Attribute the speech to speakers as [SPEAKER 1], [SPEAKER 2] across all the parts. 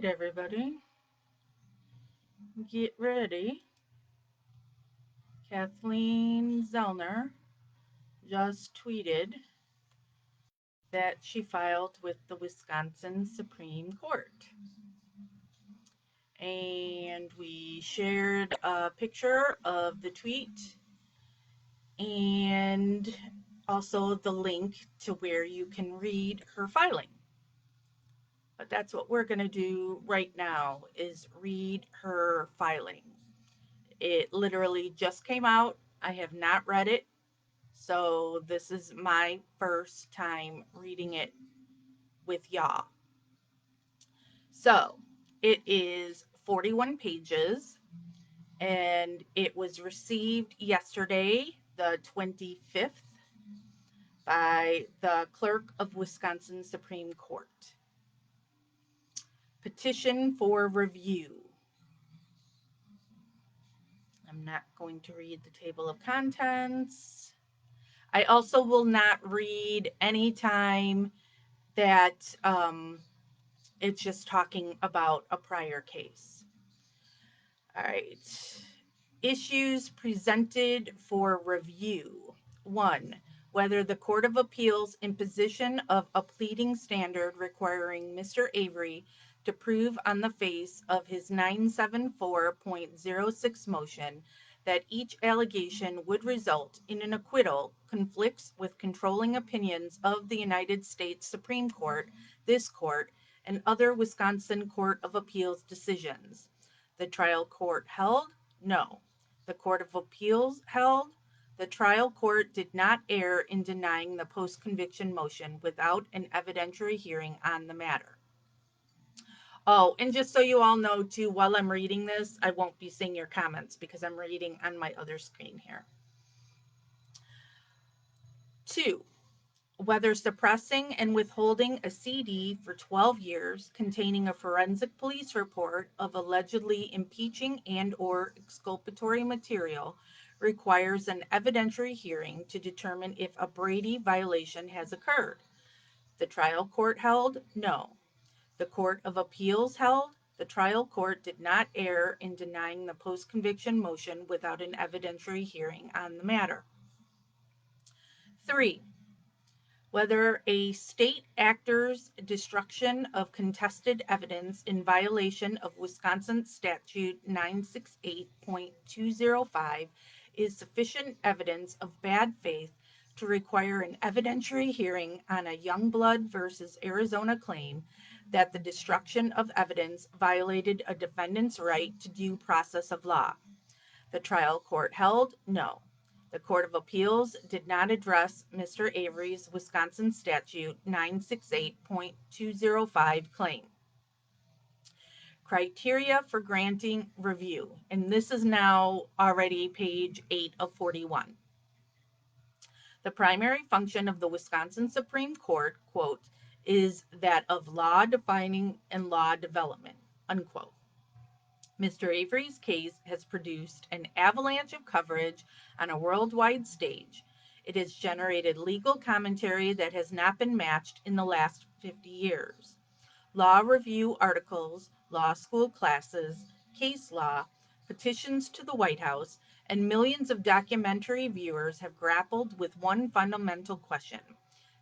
[SPEAKER 1] right, everybody, get ready. Kathleen Zellner just tweeted that she filed with the Wisconsin Supreme Court. And we shared a picture of the tweet and also the link to where you can read her filing. But that's what we're going to do right now is read her filing. It literally just came out. I have not read it. So this is my first time reading it with y'all. So it is 41 pages and it was received yesterday, the 25th, by the clerk of Wisconsin Supreme Court. Petition for review. I'm not going to read the table of contents. I also will not read any time that it's just talking about a prior case. All right. Issues presented for review. 1. Whether the Court of Appeals imposition of a pleading standard requiring Mr. Avery to prove on the face of his 974.06 motion that each allegation would result in an acquittal conflicts with controlling opinions of the United States Supreme Court, this court, and other Wisconsin Court of Appeals decisions. The trial court held, no. The Court of Appeals held, the trial court did not err in denying the post-conviction motion without an evidentiary hearing on the matter. Oh, and just so you all know too, while I'm reading this, I won't be seeing your comments because I'm reading on my other screen here. 2. Whether suppressing and withholding a CD for 12 years containing a forensic police report of allegedly impeaching and or exculpatory material requires an evidentiary hearing to determine if a Brady violation has occurred. The trial court held, no. The Court of Appeals held, the trial court did not err in denying the post-conviction motion without an evidentiary hearing on the matter. 3. Whether a state actor's destruction of contested evidence in violation of Wisconsin Statute 968.205 is sufficient evidence of bad faith to require an evidentiary hearing on a Youngblood versus Arizona claim that the destruction of evidence violated a defendant's right to due process of law. The trial court held, no. The Court of Appeals did not address Mr. Avery's Wisconsin Statute 968.205 claim. Criteria for granting review, and this is now already page 8 of 41. The primary function of the Wisconsin Supreme Court, quote, is that of law defining and law development, unquote. Mr. Avery's case has produced an avalanche of coverage on a worldwide stage. It has generated legal commentary that has not been matched in the last 50 years. Law review articles, law school classes, case law, petitions to the White House, and millions of documentary viewers have grappled with one fundamental question.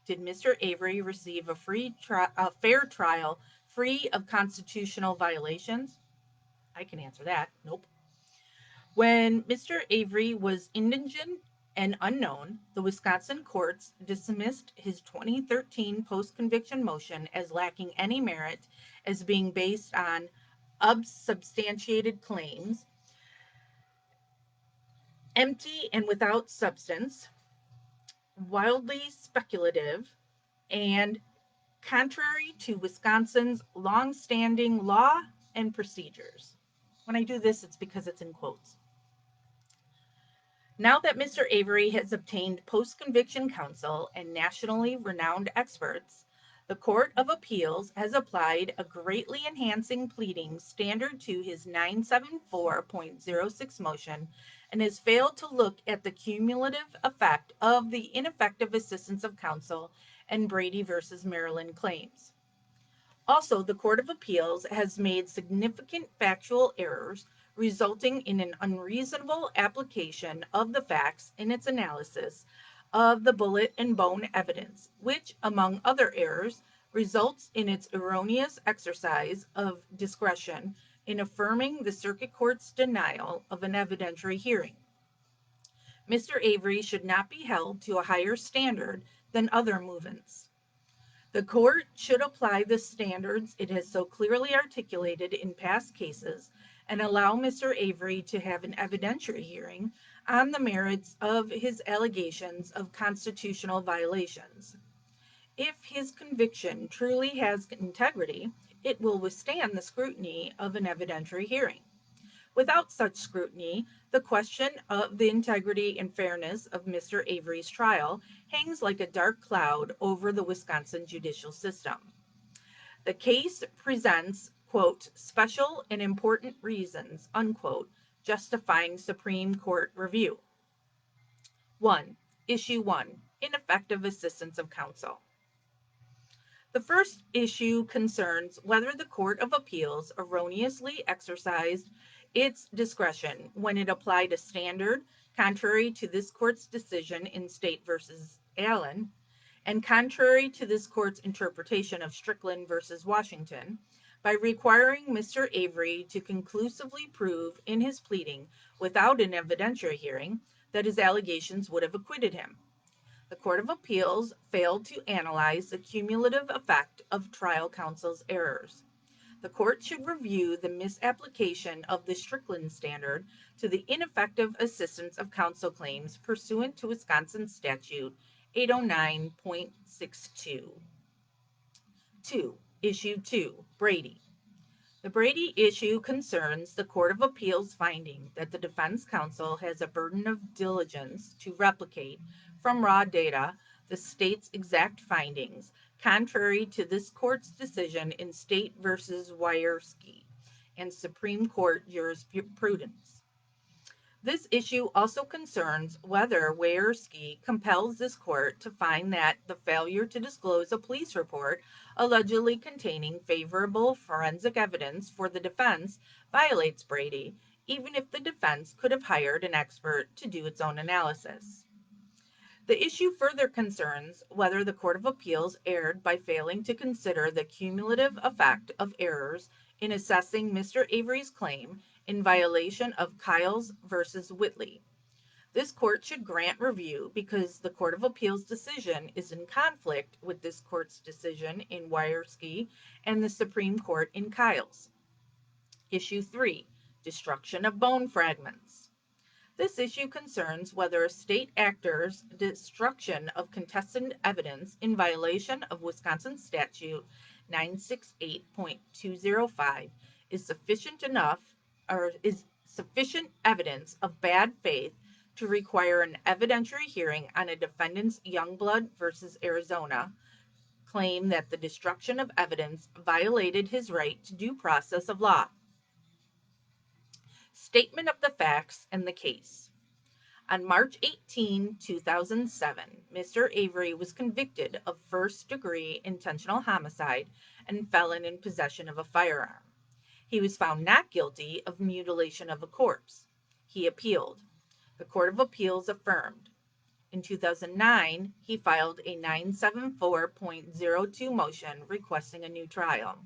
[SPEAKER 1] Did Mr. Avery receive a fair trial free of constitutional violations? I can answer that. Nope. When Mr. Avery was indigent and unknown, the Wisconsin courts dismissed his 2013 post-conviction motion as lacking any merit, as being based on unsubstantiated claims, empty and without substance, wildly speculative, and contrary to Wisconsin's long-standing law and procedures. When I do this, it's because it's in quotes. Now that Mr. Avery has obtained post-conviction counsel and nationally renowned experts, the Court of Appeals has applied a greatly enhancing pleading standard to his 974.06 motion and has failed to look at the cumulative effect of the ineffective assistance of counsel and Brady versus Maryland claims. Also, the Court of Appeals has made significant factual errors, resulting in an unreasonable application of the facts in its analysis of the bullet and bone evidence, which, among other errors, results in its erroneous exercise of discretion in affirming the Circuit Court's denial of an evidentiary hearing. Mr. Avery should not be held to a higher standard than other movants. The court should apply the standards it has so clearly articulated in past cases and allow Mr. Avery to have an evidentiary hearing on the merits of his allegations of constitutional violations. If his conviction truly has integrity, it will withstand the scrutiny of an evidentiary hearing. Without such scrutiny, the question of the integrity and fairness of Mr. Avery's trial hangs like a dark cloud over the Wisconsin judicial system. The case presents, quote, special and important reasons, unquote, justifying Supreme Court review. 1. Issue 1. Ineffective assistance of counsel. The first issue concerns whether the Court of Appeals erroneously exercised its discretion when it applied a standard contrary to this court's decision in State versus Allen and contrary to this court's interpretation of Strickland versus Washington by requiring Mr. Avery to conclusively prove in his pleading without an evidentiary hearing that his allegations would have acquitted him. The Court of Appeals failed to analyze the cumulative effect of trial counsel's errors. The court should review the misapplication of the Strickland standard to the ineffective assistance of counsel claims pursuant to Wisconsin Statute 809.62. 2. Issue 2. Brady. The Brady issue concerns the Court of Appeals finding that the defense counsel has a burden of diligence to replicate from raw data the state's exact findings, contrary to this court's decision in State versus Wierski and Supreme Court jurisprudence. This issue also concerns whether Wierski compels this court to find that the failure to disclose a police report allegedly containing favorable forensic evidence for the defense violates Brady, even if the defense could have hired an expert to do its own analysis. The issue further concerns whether the Court of Appeals erred by failing to consider the cumulative effect of errors in assessing Mr. Avery's claim in violation of Kyles versus Whitley. This court should grant review because the Court of Appeals decision is in conflict with this court's decision in Wierski and the Supreme Court in Kyles. Issue 3. Destruction of bone fragments. This issue concerns whether a state actor's destruction of contested evidence in violation of Wisconsin Statute 968.205 is sufficient evidence of bad faith to require an evidentiary hearing on a defendant's Youngblood versus Arizona claim that the destruction of evidence violated his right to due process of law. Statement of the facts and the case. On March 18, 2007, Mr. Avery was convicted of first-degree intentional homicide and felon in possession of a firearm. He was found not guilty of mutilation of a corpse. He appealed. The Court of Appeals affirmed. In 2009, he filed a 974.02 motion requesting a new trial.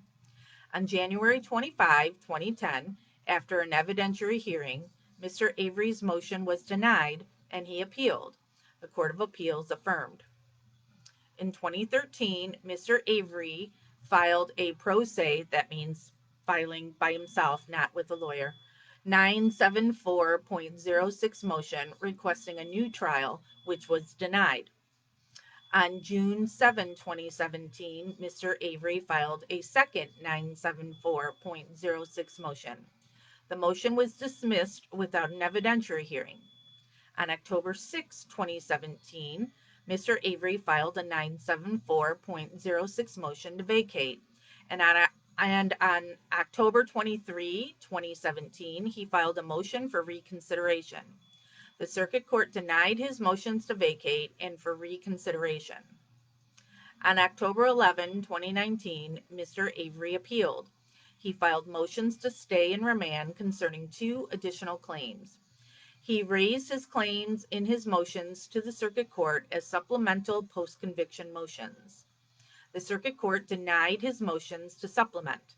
[SPEAKER 1] On January 25, 2010, after an evidentiary hearing, Mr. Avery's motion was denied and he appealed. The Court of Appeals affirmed. In 2013, Mr. Avery filed a pro se, that means filing by himself, not with a lawyer, 974.06 motion requesting a new trial, which was denied. On June 7, 2017, Mr. Avery filed a second 974.06 motion. The motion was dismissed without an evidentiary hearing. On October 6, 2017, Mr. Avery filed a 974.06 motion to vacate, and on October 23, 2017, he filed a motion for reconsideration. The Circuit Court denied his motions to vacate and for reconsideration. On October 11, 2019, Mr. Avery appealed. He filed motions to stay and remand concerning 2 additional claims. He raised his claims in his motions to the Circuit Court as supplemental post-conviction motions. The Circuit Court denied his motions to supplement.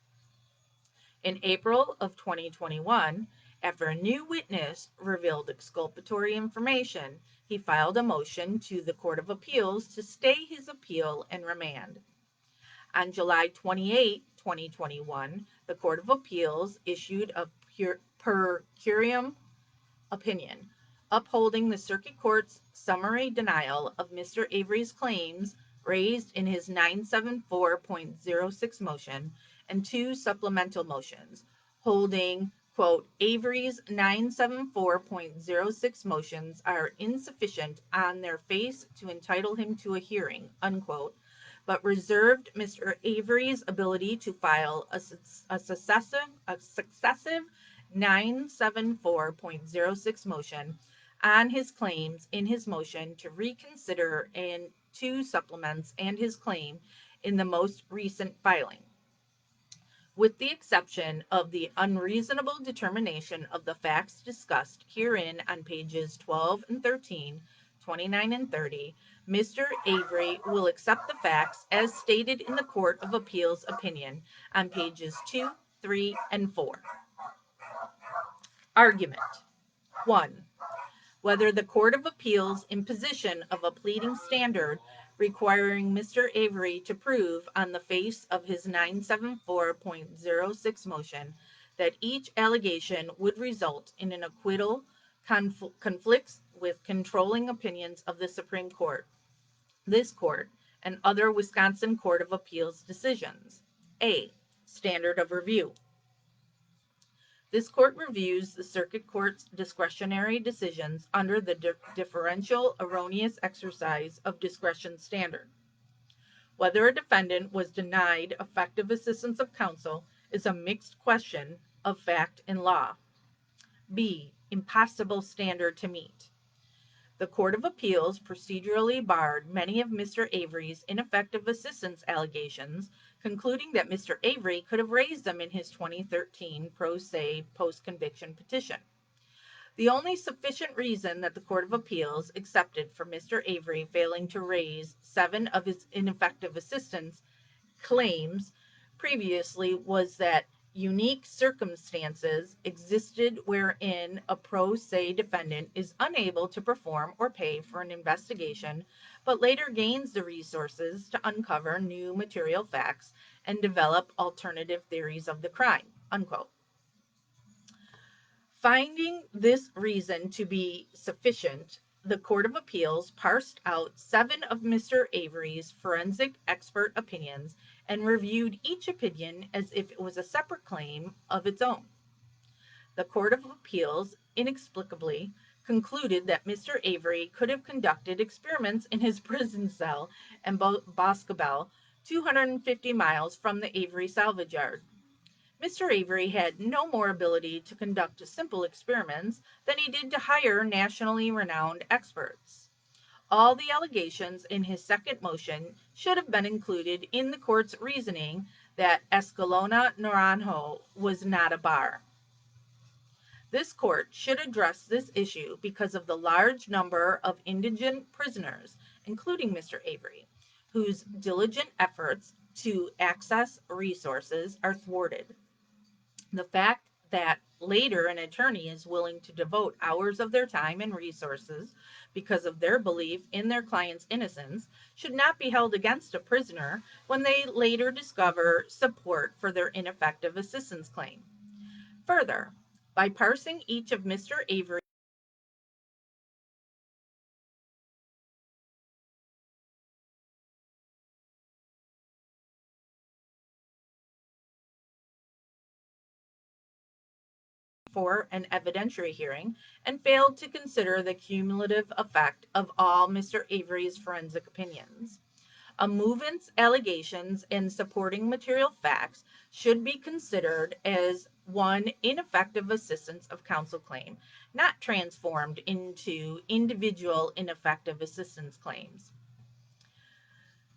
[SPEAKER 1] In April of 2021, after a new witness revealed exculpatory information, he filed a motion to the Court of Appeals to stay his appeal and remand. On July 28, 2021, the Court of Appeals issued a per curiam opinion, upholding the Circuit Court's summary denial of Mr. Avery's claims raised in his 974.06 motion and 2 supplemental motions, holding, quote, Avery's 974.06 motions are insufficient on their face to entitle him to a hearing, unquote, but reserved Mr. Avery's ability to file a successive 974.06 motion on his claims in his motion to reconsider and 2 supplements and his claim in the most recent filing. With the exception of the unreasonable determination of the facts discussed herein on pages 12 and 13, 29 and 30, Mr. Avery will accept the facts as stated in the Court of Appeals opinion on pages 2, 3, and 4. Argument 1. Whether the Court of Appeals' imposition of a pleading standard requiring Mr. Avery to prove on the face of his 974.06 motion that each allegation would result in an acquittal conflicts with controlling opinions of the Supreme Court, this court, and other Wisconsin Court of Appeals decisions. A. Standard of review. This court reviews the Circuit Court's discretionary decisions under the differential erroneous exercise of discretion standard. Whether a defendant was denied effective assistance of counsel is a mixed question of fact and law. B. Impossible standard to meet. The Court of Appeals procedurally barred many of Mr. Avery's ineffective assistance allegations, concluding that Mr. Avery could have raised them in his 2013 pro se post-conviction petition. The only sufficient reason that the Court of Appeals accepted for Mr. Avery failing to raise 7 of his ineffective assistance claims previously was that unique circumstances existed wherein a pro se defendant is unable to perform or pay for an investigation, but later gains the resources to uncover new material facts and develop alternative theories of the crime, unquote. Finding this reason to be sufficient, the Court of Appeals parsed out 7 of Mr. Avery's forensic expert opinions and reviewed each opinion as if it was a separate claim of its own. The Court of Appeals inexplicably concluded that Mr. Avery could have conducted experiments in his prison cell in Boscobel, 250 miles from the Avery salvage yard. Mr. Avery had no more ability to conduct simple experiments than he did to hire nationally renowned experts. All the allegations in his second motion should have been included in the court's reasoning that Escalona Naranjo was not a bar. This court should address this issue because of the large number of indigent prisoners, including Mr. Avery, whose diligent efforts to access resources are thwarted. The fact that later an attorney is willing to devote hours of their time and resources because of their belief in their client's innocence should not be held against a prisoner when they later discover support for their ineffective assistance claim. Further, by parsing each of Mr. Avery's for an evidentiary hearing and failed to consider the cumulative effect of all Mr. Avery's forensic opinions. A movement's allegations and supporting material facts should be considered as one ineffective assistance of counsel claim, not transformed into individual ineffective assistance claims.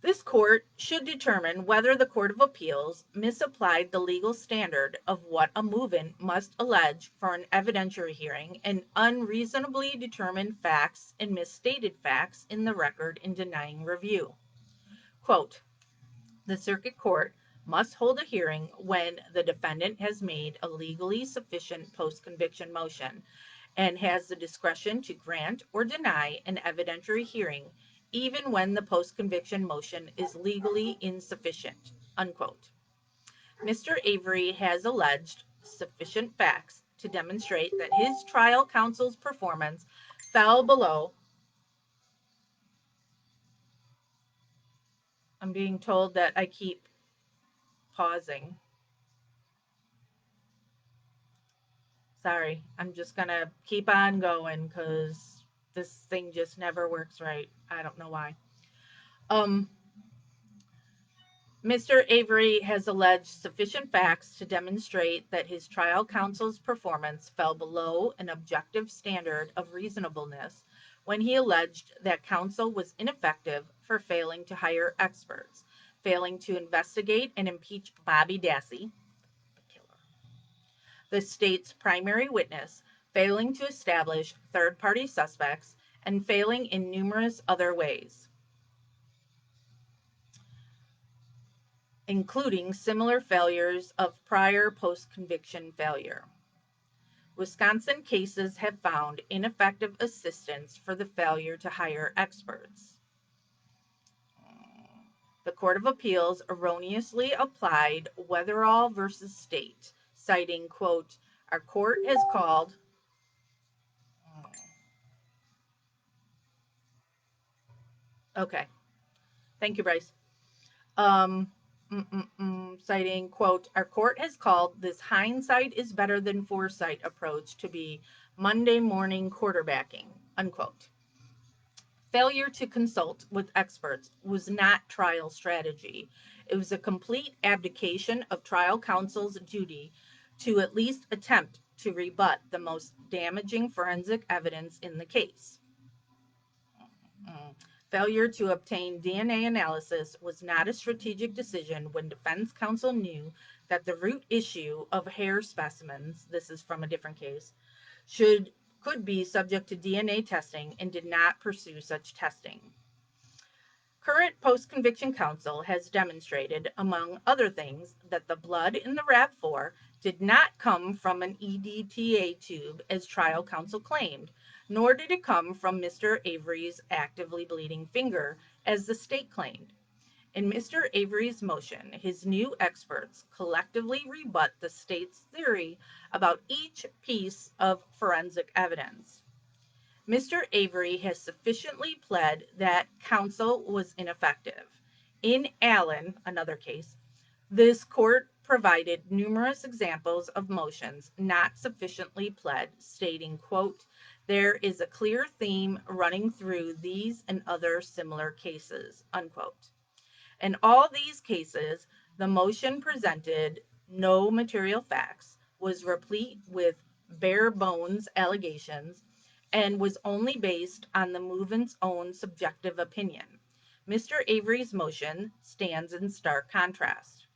[SPEAKER 1] This court should determine whether the Court of Appeals misapplied the legal standard of what a movant must allege for an evidentiary hearing and unreasonably determined facts and misstated facts in the record in denying review. Quote, the circuit court must hold a hearing when the defendant has made a legally sufficient post-conviction motion and has the discretion to grant or deny an evidentiary hearing even when the post-conviction motion is legally insufficient, unquote. Mr. Avery has alleged sufficient facts to demonstrate that his trial counsel's performance fell below. I'm being told that I keep pausing. Sorry, I'm just gonna keep on going because this thing just never works right. I don't know why. Um, Mr. Avery has alleged sufficient facts to demonstrate that his trial counsel's performance fell below an objective standard of reasonableness when he alleged that counsel was ineffective for failing to hire experts, failing to investigate and impeach Bobby Dassey, the state's primary witness, failing to establish third-party suspects, and failing in numerous other ways, including similar failures of prior post-conviction failure. Wisconsin cases have found ineffective assistance for the failure to hire experts. The Court of Appeals erroneously applied Weatherall versus State, citing, quote, our court has called. Okay. Thank you, Bryce. Um, citing, quote, our court has called this hindsight is better than foresight approach to be Monday morning quarterbacking, unquote. Failure to consult with experts was not trial strategy. It was a complete abdication of trial counsel's duty to at least attempt to rebut the most damaging forensic evidence in the case. Failure to obtain DNA analysis was not a strategic decision when defense counsel knew that the root issue of hair specimens, this is from a different case, could be subject to DNA testing and did not pursue such testing. Current post-conviction counsel has demonstrated, among other things, that the blood in the RAV4 did not come from an EDTA tube as trial counsel claimed, nor did it come from Mr. Avery's actively bleeding finger as the state claimed. In Mr. Avery's motion, his new experts collectively rebut the state's theory about each piece of forensic evidence. Mr. Avery has sufficiently pled that counsel was ineffective. In Allen, another case, this court provided numerous examples of motions not sufficiently pled, stating, quote, there is a clear theme running through these and other similar cases, unquote. In all these cases, the motion presented no material facts, was replete with bare bones allegations, and was only based on the movant's own subjective opinion. Mr. Avery's motion stands in stark contrast.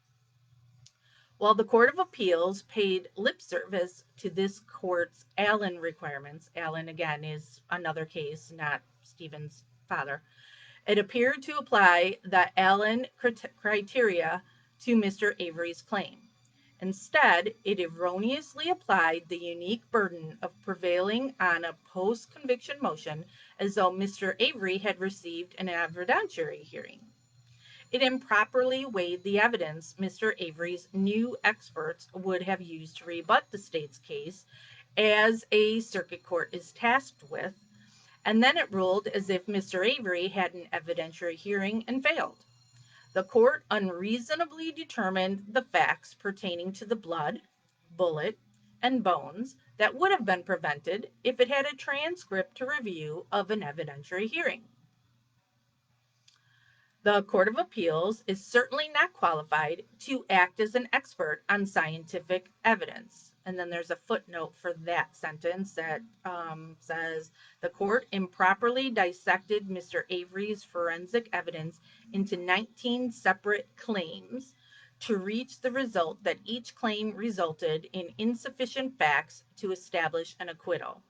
[SPEAKER 1] While the Court of Appeals paid lip service to this court's Allen requirements, Allen again is another case, not Stephen's father, it appeared to apply the Allen criteria to Mr. Avery's claim. Instead, it erroneously applied the unique burden of prevailing on a post-conviction motion as though Mr. Avery had received an evidentiary hearing. It improperly weighed the evidence Mr. Avery's new experts would have used to rebut the state's case, as a circuit court is tasked with, and then it ruled as if Mr. Avery had an evidentiary hearing and failed. The court unreasonably determined the facts pertaining to the blood, bullet, and bones that would have been prevented if it had a transcript to review of an evidentiary hearing. The Court of Appeals is certainly not qualified to act as an expert on scientific evidence. And then there's a footnote for that sentence that says the court improperly dissected Mr. Avery's forensic evidence into 19 separate claims to reach the result that each claim resulted in insufficient facts to establish an acquittal.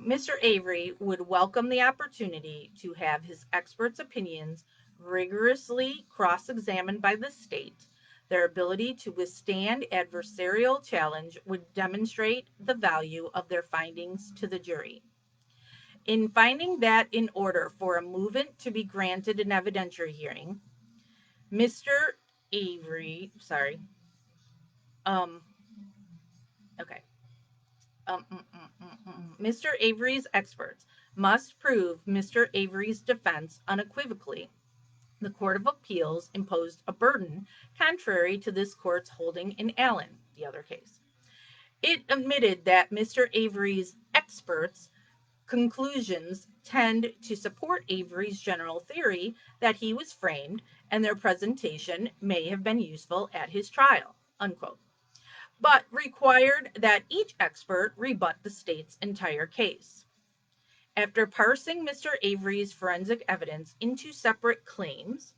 [SPEAKER 1] Mr. Avery would welcome the opportunity to have his experts' opinions rigorously cross-examined by the state. Their ability to withstand adversarial challenge would demonstrate the value of their findings to the jury. In finding that in order for a movement to be granted an evidentiary hearing, Mr. Avery, okay. Mr. Avery's experts must prove Mr. Avery's defense unequivocally. The Court of Appeals imposed a burden contrary to this court's holding in Allen, the other case. It admitted that Mr. Avery's experts' conclusions tend to support Avery's general theory that he was framed and their presentation may have been useful at his trial, unquote, but required that each expert rebut the state's entire case. After parsing Mr. Avery's forensic evidence into separate claims,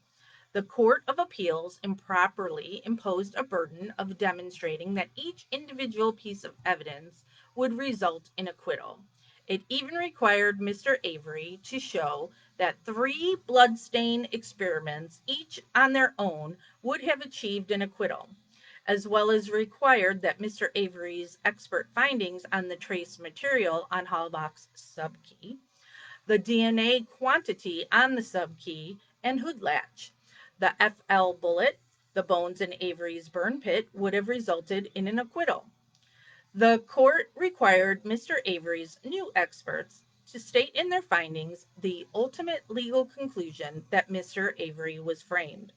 [SPEAKER 1] the Court of Appeals improperly imposed a burden of demonstrating that each individual piece of evidence would result in acquittal. It even required Mr. Avery to show that 3 bloodstain experiments, each on their own, would have achieved an acquittal, as well as required that Mr. Avery's expert findings on the trace material on Halbach's subkey, the DNA quantity on the subkey and hood latch, the FL bullet, the bones in Avery's burn pit would have resulted in an acquittal. The court required Mr. Avery's new experts to state in their findings the ultimate legal conclusion that Mr. Avery was framed,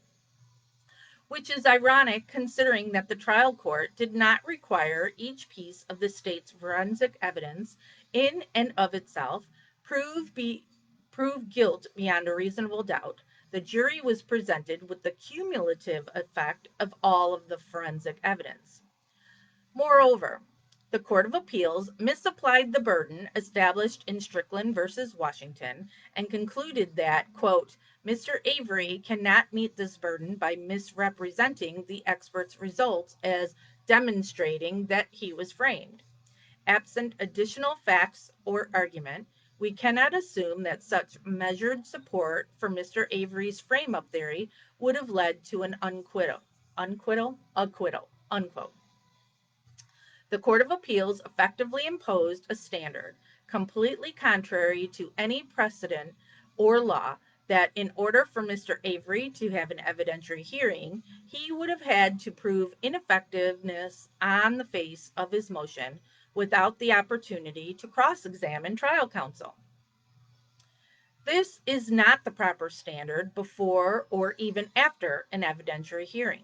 [SPEAKER 1] which is ironic considering that the trial court did not require each piece of the state's forensic evidence in and of itself prove guilt beyond a reasonable doubt. The jury was presented with the cumulative effect of all of the forensic evidence. Moreover, the Court of Appeals misapplied the burden established in Strickland versus Washington and concluded that, quote, Mr. Avery cannot meet this burden by misrepresenting the expert's results as demonstrating that he was framed. Absent additional facts or argument, we cannot assume that such measured support for Mr. Avery's frame-up theory would have led to an acquittal, unquote. The Court of Appeals effectively imposed a standard completely contrary to any precedent or law that in order for Mr. Avery to have an evidentiary hearing, he would have had to prove ineffectiveness on the face of his motion without the opportunity to cross-examine trial counsel. This is not the proper standard before or even after an evidentiary hearing.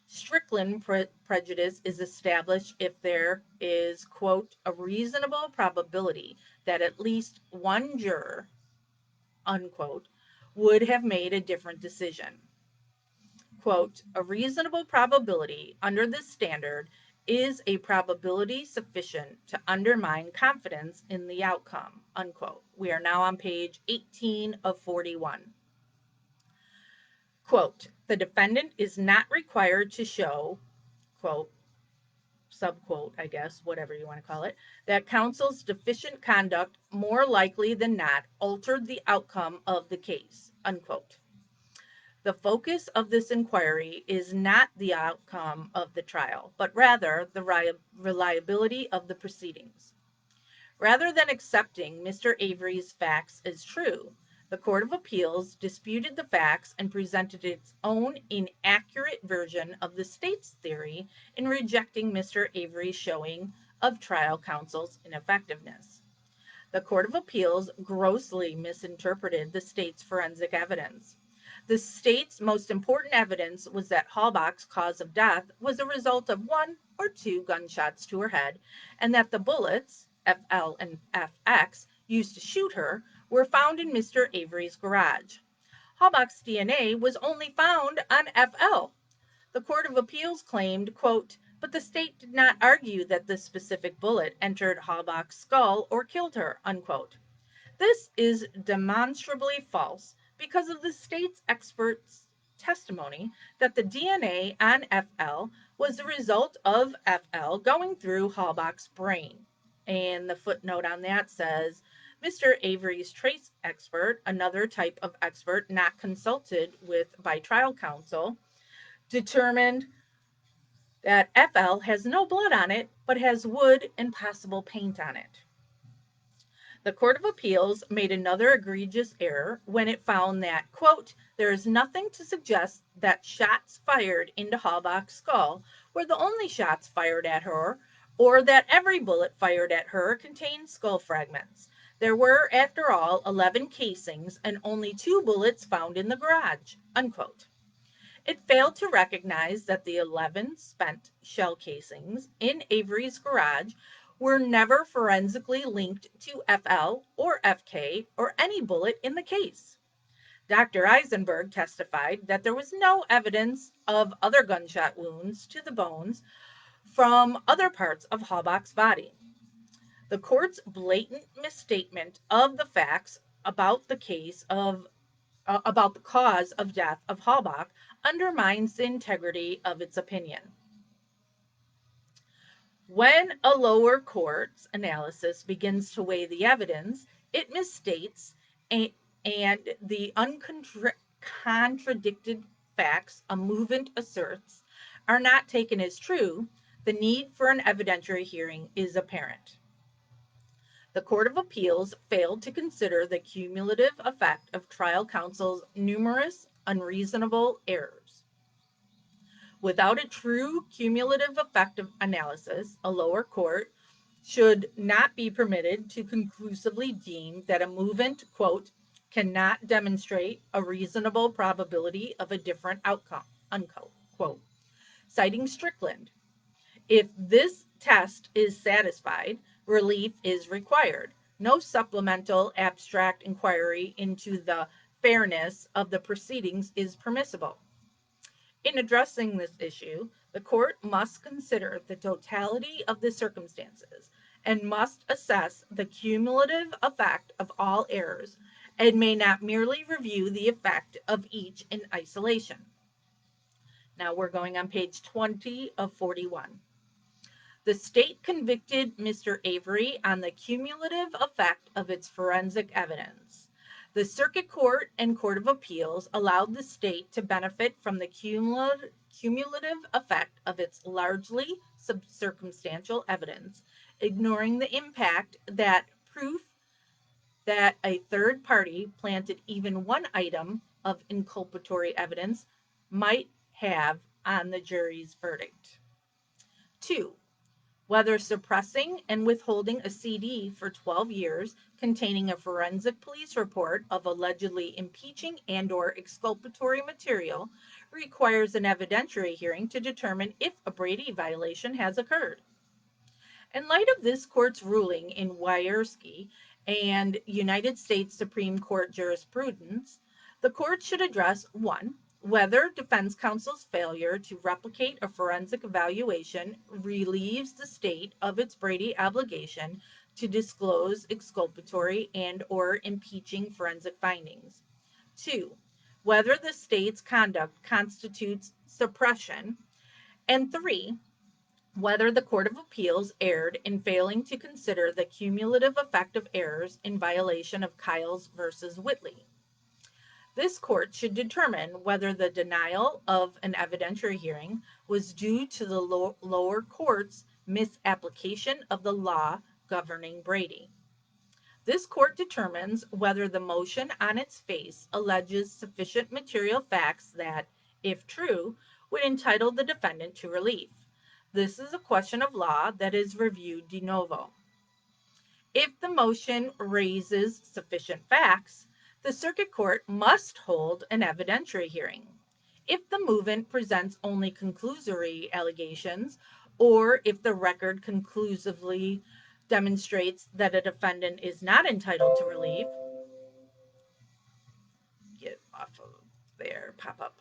[SPEAKER 1] Strickland prejudice is established if there is, quote, a reasonable probability that at least one juror, unquote, would have made a different decision. Quote, a reasonable probability under this standard is a probability sufficient to undermine confidence in the outcome, unquote. We are now on page 18 of 41. Quote, the defendant is not required to show, quote, subquote, I guess, whatever you want to call it, that counsel's deficient conduct more likely than not altered the outcome of the case, unquote. The focus of this inquiry is not the outcome of the trial, but rather the reliability of the proceedings. Rather than accepting Mr. Avery's facts as true, the Court of Appeals disputed the facts and presented its own inaccurate version of the state's theory in rejecting Mr. Avery's showing of trial counsel's ineffectiveness. The Court of Appeals grossly misinterpreted the state's forensic evidence. The state's most important evidence was that Halbach's cause of death was a result of 1 or 2 gunshots to her head, and that the bullets, FL and FX, used to shoot her were found in Mr. Avery's garage. Halbach's DNA was only found on FL. The Court of Appeals claimed, quote, but the state did not argue that this specific bullet entered Halbach's skull or killed her, unquote. This is demonstrably false because of the state's expert's testimony that the DNA on FL was the result of FL going through Halbach's brain. And the footnote on that says, Mr. Avery's trace expert, another type of expert not consulted with by trial counsel, determined that FL has no blood on it, but has wood and possible paint on it. The Court of Appeals made another egregious error when it found that, quote, there is nothing to suggest that shots fired into Halbach's skull were the only shots fired at her, or that every bullet fired at her contained skull fragments. There were, after all, 11 casings and only 2 bullets found in the garage, unquote. It failed to recognize that the 11 spent shell casings in Avery's garage were never forensically linked to FL or FK or any bullet in the case. Dr. Eisenberg testified that there was no evidence of other gunshot wounds to the bones from other parts of Halbach's body. The court's blatant misstatement of the facts about the case of about the cause of death of Halbach undermines the integrity of its opinion. When a lower court's analysis begins to weigh the evidence, it misstates and the uncontradicted facts a movement asserts are not taken as true, the need for an evidentiary hearing is apparent. The Court of Appeals failed to consider the cumulative effect of trial counsel's numerous unreasonable errors. Without a true cumulative effect of analysis, a lower court should not be permitted to conclusively deem that a movement, quote, cannot demonstrate a reasonable probability of a different outcome, unquote. Citing Strickland, if this test is satisfied, relief is required. No supplemental abstract inquiry into the fairness of the proceedings is permissible. In addressing this issue, the court must consider the totality of the circumstances and must assess the cumulative effect of all errors and may not merely review the effect of each in isolation. Now we're going on page 20 of 41. The state convicted Mr. Avery on the cumulative effect of its forensic evidence. The Circuit Court and Court of Appeals allowed the state to benefit from the cumulative effect of its largely circumstantial evidence, ignoring the impact that proof that a third party planted even one item of inculpatory evidence might have on the jury's verdict. 2. Whether suppressing and withholding a CD for 12 years containing a forensic police report of allegedly impeaching and/or exculpatory material requires an evidentiary hearing to determine if a Brady violation has occurred. In light of this court's ruling in Wierski and United States Supreme Court jurisprudence, the court should address 1. Whether defense counsel's failure to replicate a forensic evaluation relieves the state of its Brady obligation to disclose exculpatory and/or impeaching forensic findings. 2. Whether the state's conduct constitutes suppression. And 3. Whether the Court of Appeals erred in failing to consider the cumulative effect of errors in violation of Kyles versus Whitley. This court should determine whether the denial of an evidentiary hearing was due to the lower court's misapplication of the law governing Brady. This court determines whether the motion on its face alleges sufficient material facts that, if true, would entitle the defendant to relief. This is a question of law that is reviewed de novo. If the motion raises sufficient facts, the circuit court must hold an evidentiary hearing. If the movement presents only conclusory allegations, or if the record conclusively demonstrates that a defendant is not entitled to relief, get off of there, pop up.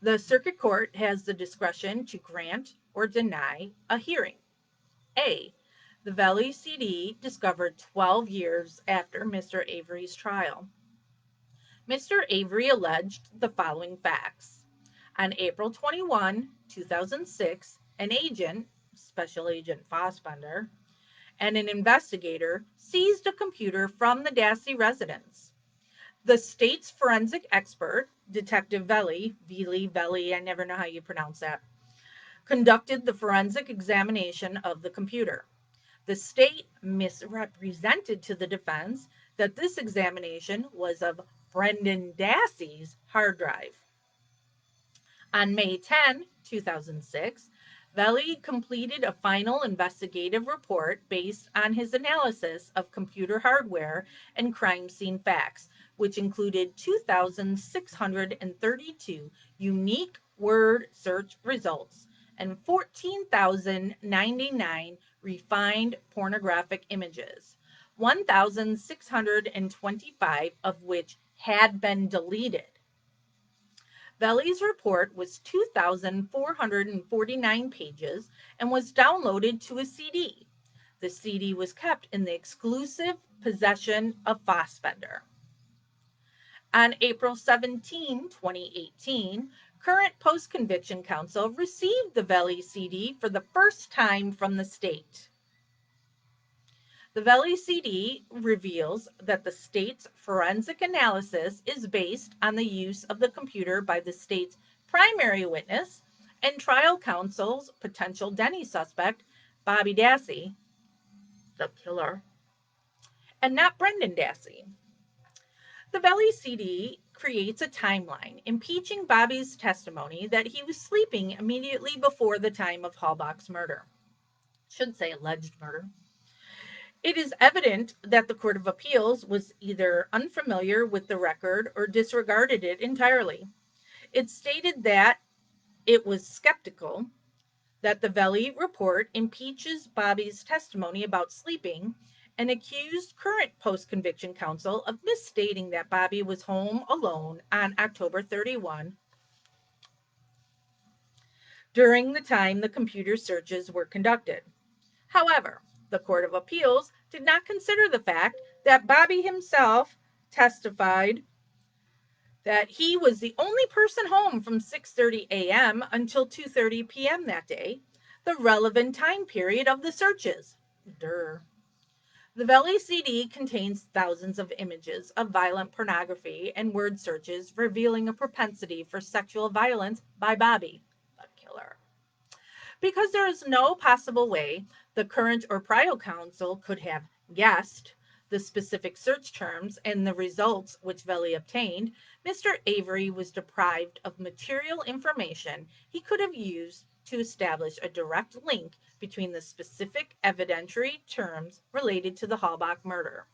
[SPEAKER 1] The circuit court has the discretion to grant or deny a hearing. A. The Valley CD discovered 12 years after Mr. Avery's trial. Mr. Avery alleged the following facts. On April 21, 2006, an agent, Special Agent Fassbender, and an investigator seized a computer from the Dassey residence. The state's forensic expert, Detective Velli, I never know how you pronounce that, conducted the forensic examination of the computer. The state misrepresented to the defense that this examination was of Brendan Dassey's hard drive. On May 10, 2006, Velli completed a final investigative report based on his analysis of computer hardware and crime scene facts, which included 2,632 unique word search results and 14,099 refined pornographic images, 1,625 of which had been deleted. Velli's report was 2,449 pages and was downloaded to a CD. The CD was kept in the exclusive possession of Fassbender. On April 17, 2018, current post-conviction counsel received the Velli CD for the first time from the state. The Velli CD reveals that the state's forensic analysis is based on the use of the computer by the state's primary witness and trial counsel's potential Denny suspect, Bobby Dassey, the killer, and not Brendan Dassey. The Velli CD creates a timeline impeaching Bobby's testimony that he was sleeping immediately before the time of Halbach's murder. Should say alleged murder. It is evident that the Court of Appeals was either unfamiliar with the record or disregarded it entirely. It stated that it was skeptical that the Velli report impeaches Bobby's testimony about sleeping and accused current post-conviction counsel of misstating that Bobby was home alone on October 31 during the time the computer searches were conducted. However, the Court of Appeals did not consider the fact that Bobby himself testified that he was the only person home from 6:30 a.m. until 2:30 p.m. that day, the relevant time period of the searches. The Velli CD contains thousands of images of violent pornography and word searches revealing a propensity for sexual violence by Bobby, the killer. Because there is no possible way the current or prior counsel could have guessed the specific search terms and the results which Velli obtained, Mr. Avery was deprived of material information he could have used to establish a direct link between the specific evidentiary terms related to the Halbach murder.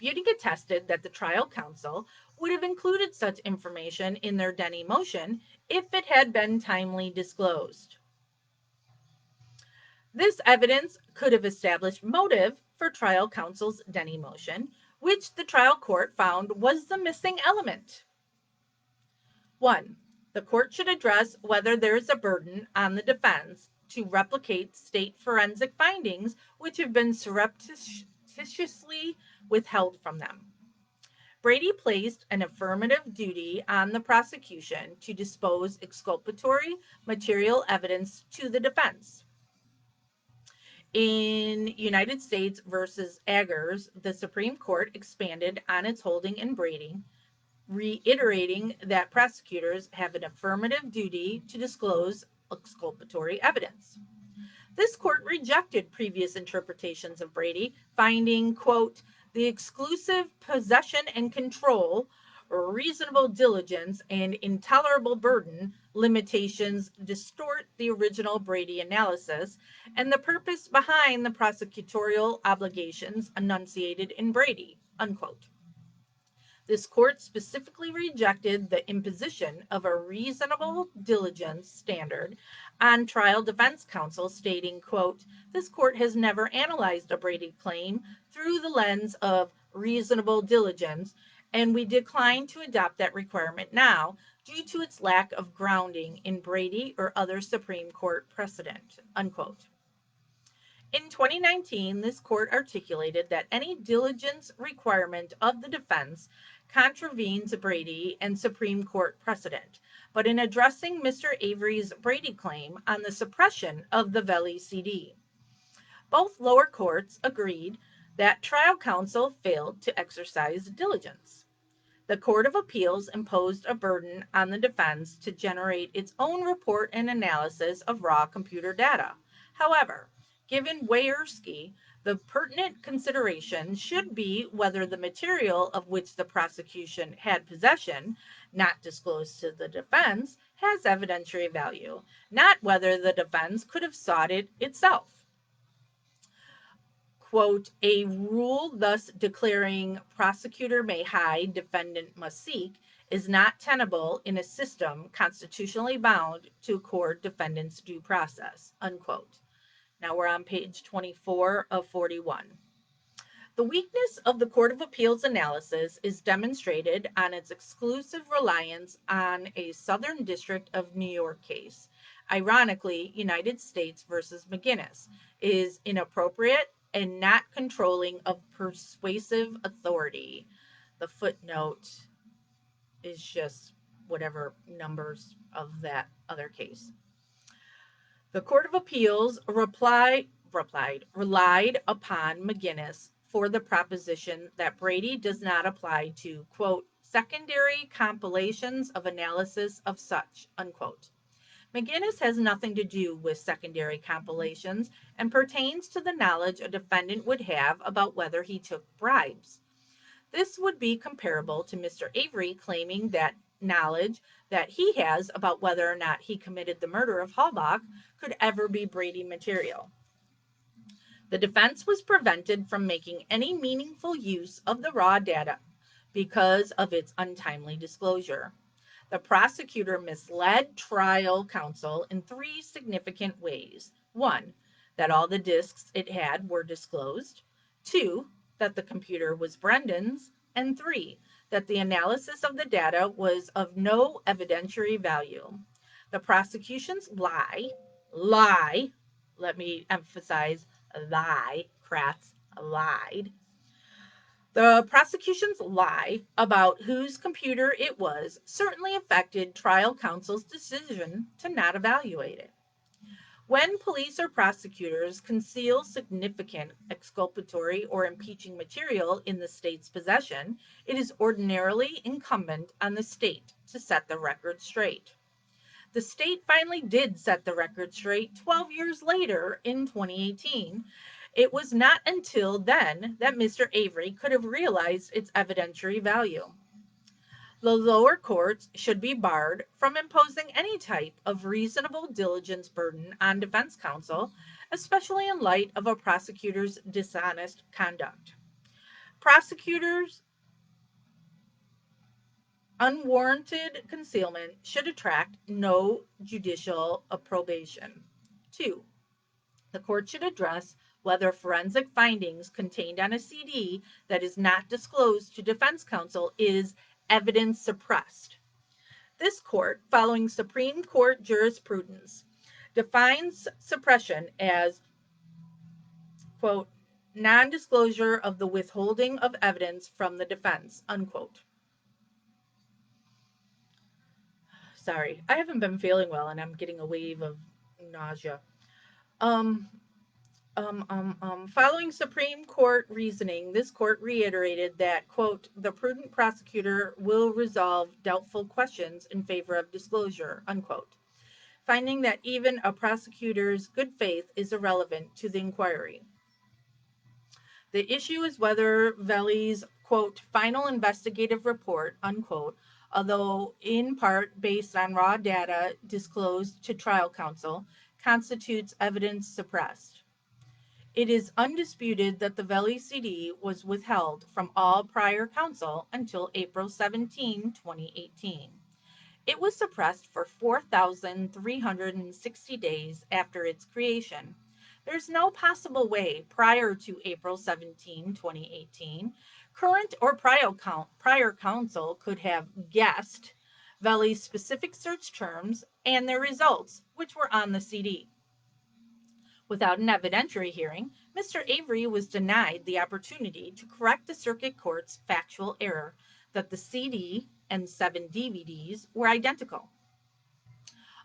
[SPEAKER 1] Budig attested that the trial counsel would have included such information in their Denny motion if it had been timely disclosed. This evidence could have established motive for trial counsel's Denny motion, which the trial court found was the missing element. 1. The court should address whether there is a burden on the defense to replicate state forensic findings which have been surreptitiously withheld from them. Brady placed an affirmative duty on the prosecution to disclose exculpatory material evidence to the defense. In United States versus Eggers, the Supreme Court expanded on its holding in Brady, reiterating that prosecutors have an affirmative duty to disclose exculpatory evidence. This court rejected previous interpretations of Brady, finding, quote, the exclusive possession and control, reasonable diligence, and intolerable burden limitations distort the original Brady analysis and the purpose behind the prosecutorial obligations enunciated in Brady, unquote. This court specifically rejected the imposition of a reasonable diligence standard on trial defense counsel, stating, quote, this court has never analyzed a Brady claim through the lens of reasonable diligence and we decline to adopt that requirement now due to its lack of grounding in Brady or other Supreme Court precedent, unquote. In 2019, this court articulated that any diligence requirement of the defense contravenes Brady and Supreme Court precedent. But in addressing Mr. Avery's Brady claim on the suppression of the Veli CD, both lower courts agreed that trial counsel failed to exercise diligence. The Court of Appeals imposed a burden on the defense to generate its own report and analysis of raw computer data. However, given Weierski, the pertinent consideration should be whether the material of which the prosecution had possession, not disclosed to the defense, has evidentiary value, not whether the defense could have sought it itself. Quote, a rule thus declaring prosecutor may hide, defendant must seek, is not tenable in a system constitutionally bound to accord defendants due process, unquote. Now we're on page 24 of 41. The weakness of the Court of Appeals analysis is demonstrated on its exclusive reliance on a Southern District of New York case. Ironically, United States versus McGinnis is inappropriate and not controlling of persuasive authority. The footnote is just whatever numbers of that other case. The Court of Appeals relied upon McGinnis for the proposition that Brady does not apply to, quote, secondary compilations of analysis of such, unquote. McGinnis has nothing to do with secondary compilations and pertains to the knowledge a defendant would have about whether he took bribes. This would be comparable to Mr. Avery claiming that knowledge that he has about whether or not he committed the murder of Halbach could ever be Brady material. The defense was prevented from making any meaningful use of the raw data because of its untimely disclosure. The prosecutor misled trial counsel in three significant ways. One, that all the disks it had were disclosed. Two, that the computer was Brendan's. And three, that the analysis of the data was of no evidentiary value. The prosecution's lie, let me emphasize lie, Kratz lied. The prosecution's lie about whose computer it was certainly affected trial counsel's decision to not evaluate it. When police or prosecutors conceal significant exculpatory or impeaching material in the state's possession, it is ordinarily incumbent on the state to set the record straight. The state finally did set the record straight 12 years later in 2018. It was not until then that Mr. Avery could have realized its evidentiary value. The lower courts should be barred from imposing any type of reasonable diligence burden on defense counsel, especially in light of a prosecutor's dishonest conduct. Prosecutors' unwarranted concealment should attract no judicial approbation. 2. The court should address whether forensic findings contained on a CD that is not disclosed to defense counsel is evidence suppressed. This court, following Supreme Court jurisprudence, defines suppression as, quote, non-disclosure of the withholding of evidence from the defense, unquote. Sorry, I haven't been feeling well and I'm getting a wave of nausea. Following Supreme Court reasoning, this court reiterated that, quote, the prudent prosecutor will resolve doubtful questions in favor of disclosure, unquote, finding that even a prosecutor's good faith is irrelevant to the inquiry. The issue is whether Veli's, quote, final investigative report, unquote, although in part based on raw data disclosed to trial counsel, constitutes evidence suppressed. It is undisputed that the Veli CD was withheld from all prior counsel until April 17, 2018. It was suppressed for 4,360 days after its creation. There's no possible way prior to April 17, 2018, current or prior counsel could have guessed Veli's specific search terms and their results, which were on the CD. Without an evidentiary hearing, Mr. Avery was denied the opportunity to correct the circuit court's factual error that the CD and 7 DVDs were identical.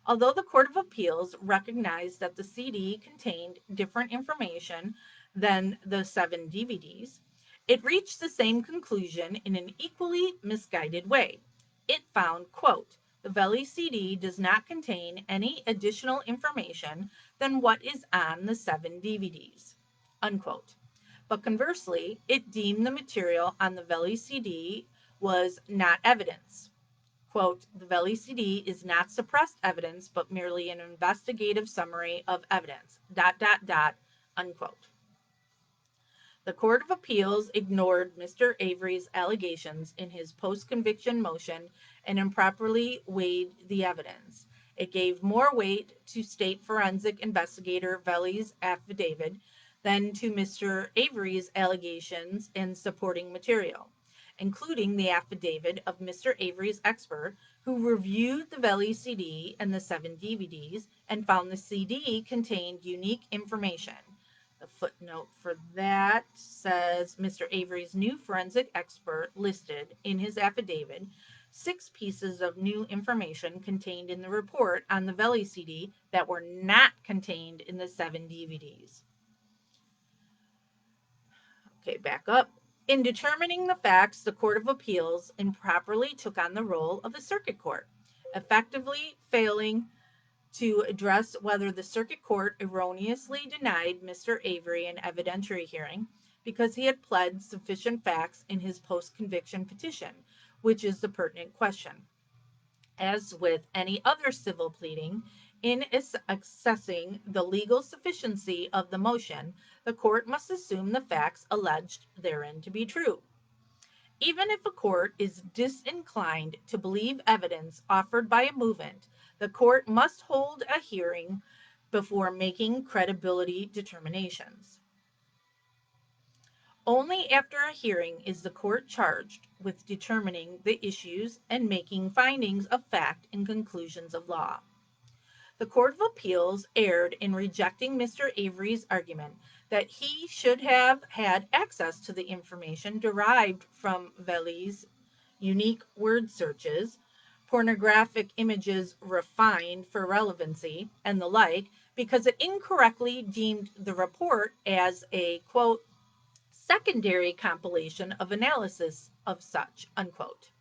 [SPEAKER 1] Although the Court of Appeals recognized that the CD contained different information than the 7 DVDs, it reached the same conclusion in an equally misguided way. It found, quote, the Veli CD does not contain any additional information than what is on the 7 DVDs, unquote. But conversely, it deemed the material on the Veli CD was not evidence. Quote, the Veli CD is not suppressed evidence, but merely an investigative summary of evidence, ... unquote. The Court of Appeals ignored Mr. Avery's allegations in his post-conviction motion and improperly weighed the evidence. It gave more weight to state forensic investigator Veli's affidavit than to Mr. Avery's allegations and supporting material, including the affidavit of Mr. Avery's expert who reviewed the Veli CD and the 7 DVDs and found the CD contained unique information. The footnote for that says Mr. Avery's new forensic expert listed in his affidavit 6 pieces of new information contained in the report on the Veli CD that were not contained in the 7 DVDs. Okay, back up. In determining the facts, the Court of Appeals improperly took on the role of a circuit court, effectively failing to address whether the circuit court erroneously denied Mr. Avery an evidentiary hearing because he had pled sufficient facts in his post-conviction petition, which is the pertinent question. As with any other civil pleading, in assessing the legal sufficiency of the motion, the court must assume the facts alleged therein to be true. Even if a court is disinclined to believe evidence offered by a movement, the court must hold a hearing before making credibility determinations. Only after a hearing is the court charged with determining the issues and making findings of fact and conclusions of law. The Court of Appeals erred in rejecting Mr. Avery's argument that he should have had access to the information derived from Veli's unique word searches, pornographic images refined for relevancy, and the like, because it incorrectly deemed the report as a, quote, secondary compilation of analysis of such, unquote.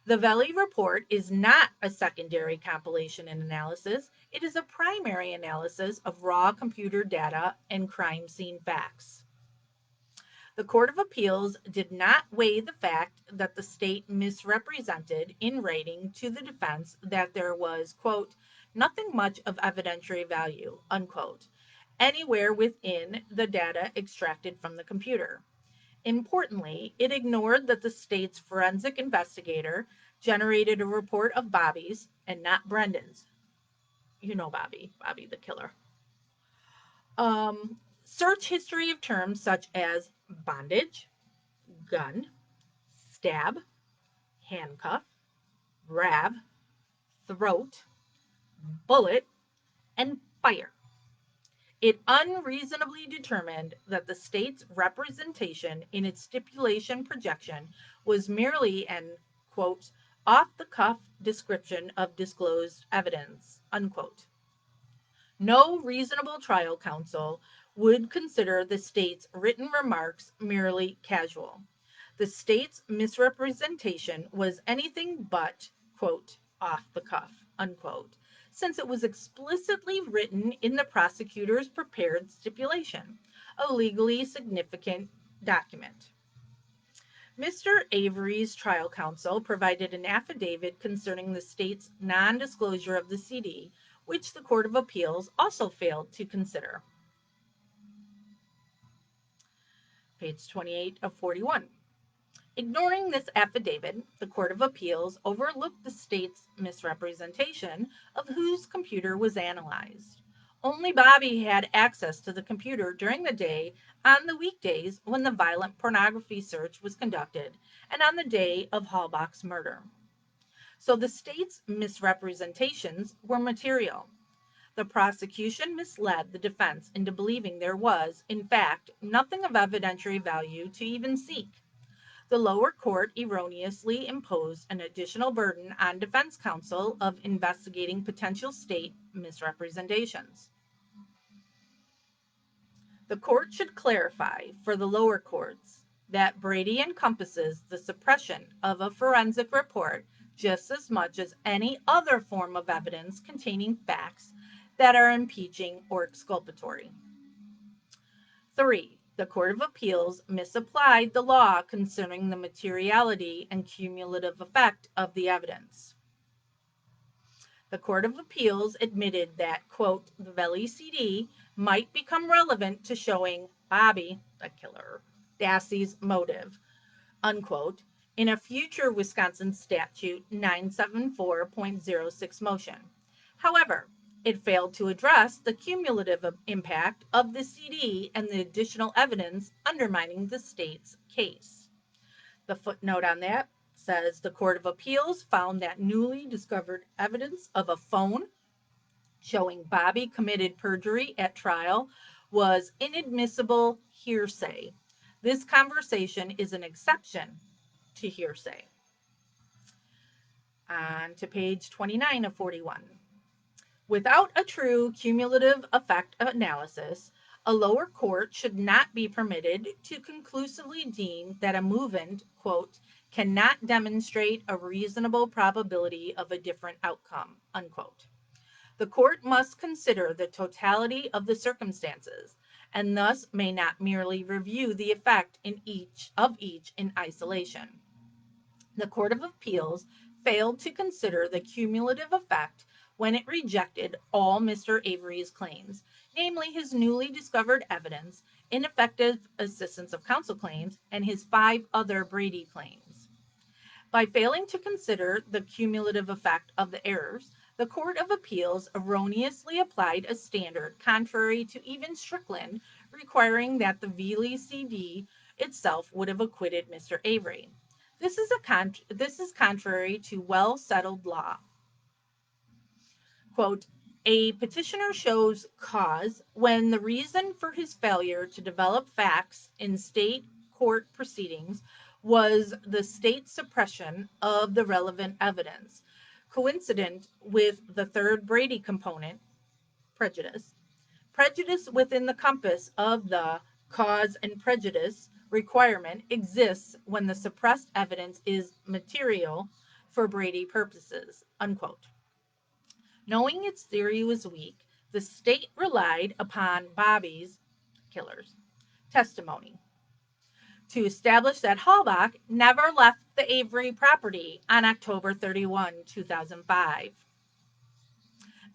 [SPEAKER 1] The Veli report is not a secondary compilation and analysis. It is a primary analysis of raw computer data and crime scene facts. The Court of Appeals did not weigh the fact that the state misrepresented in writing to the defense that there was, quote, nothing much of evidentiary value, unquote, anywhere within the data extracted from the computer. Importantly, it ignored that the state's forensic investigator generated a report of Bobby's and not Brendan's. You know Bobby the killer. Search history of terms such as bondage, gun, stab, handcuff, grab, throat, bullet, and fire. It unreasonably determined that the state's representation in its stipulation projection was merely an, quote, off-the-cuff description of disclosed evidence, unquote. No reasonable trial counsel would consider the state's written remarks merely casual. The state's misrepresentation was anything but, quote, off the cuff, unquote, since it was explicitly written in the prosecutor's prepared stipulation, a legally significant document. Mr. Avery's trial counsel provided an affidavit concerning the state's non-disclosure of the CD, which the Court of Appeals also failed to consider. Page 28 of 41. Ignoring this affidavit, the Court of Appeals overlooked the state's misrepresentation of whose computer was analyzed. Only Bobby had access to the computer during the day, on the weekdays when the violent pornography search was conducted, and on the day of Halbach's murder. So the state's misrepresentations were material. The prosecution misled the defense into believing there was, in fact, nothing of evidentiary value to even seek. The lower court erroneously imposed an additional burden on defense counsel of investigating potential state misrepresentations. The court should clarify for the lower courts that Brady encompasses the suppression of a forensic report just as much as any other form of evidence containing facts that are impeaching or exculpatory. 3. The Court of Appeals misapplied the law concerning the materiality and cumulative effect of the evidence. The Court of Appeals admitted that, quote, the Veli CD might become relevant to showing Bobby, the killer, Dassey's motive, unquote, in a future Wisconsin Statute 974.06 motion. However, it failed to address the cumulative impact of the CD and the additional evidence undermining the state's case. The footnote on that says the Court of Appeals found that newly discovered evidence of a phone showing Bobby committed perjury at trial was inadmissible hearsay. This conversation is an exception to hearsay. On to page 29 of 41. Without a true cumulative effect analysis, a lower court should not be permitted to conclusively deem that a movement, quote, cannot demonstrate a reasonable probability of a different outcome, unquote. The court must consider the totality of the circumstances and thus may not merely review the effect in each in isolation. The Court of Appeals failed to consider the cumulative effect when it rejected all Mr. Avery's claims, namely his newly discovered evidence, ineffective assistance of counsel claims, and his 5 other Brady claims. By failing to consider the cumulative effect of the errors, the Court of Appeals erroneously applied a standard contrary to even Strickland, requiring that the Veli CD itself would have acquitted Mr. Avery. This is contrary to well-settled law. Quote, a petitioner shows cause when the reason for his failure to develop facts in state court proceedings was the state suppression of the relevant evidence, coincident with the third Brady component, prejudice. Prejudice within the compass of the cause and prejudice requirement exists when the suppressed evidence is material for Brady purposes, unquote. Knowing its theory was weak, the state relied upon Bobby's killer's testimony to establish that Halbach never left the Avery property on October 31, 2005.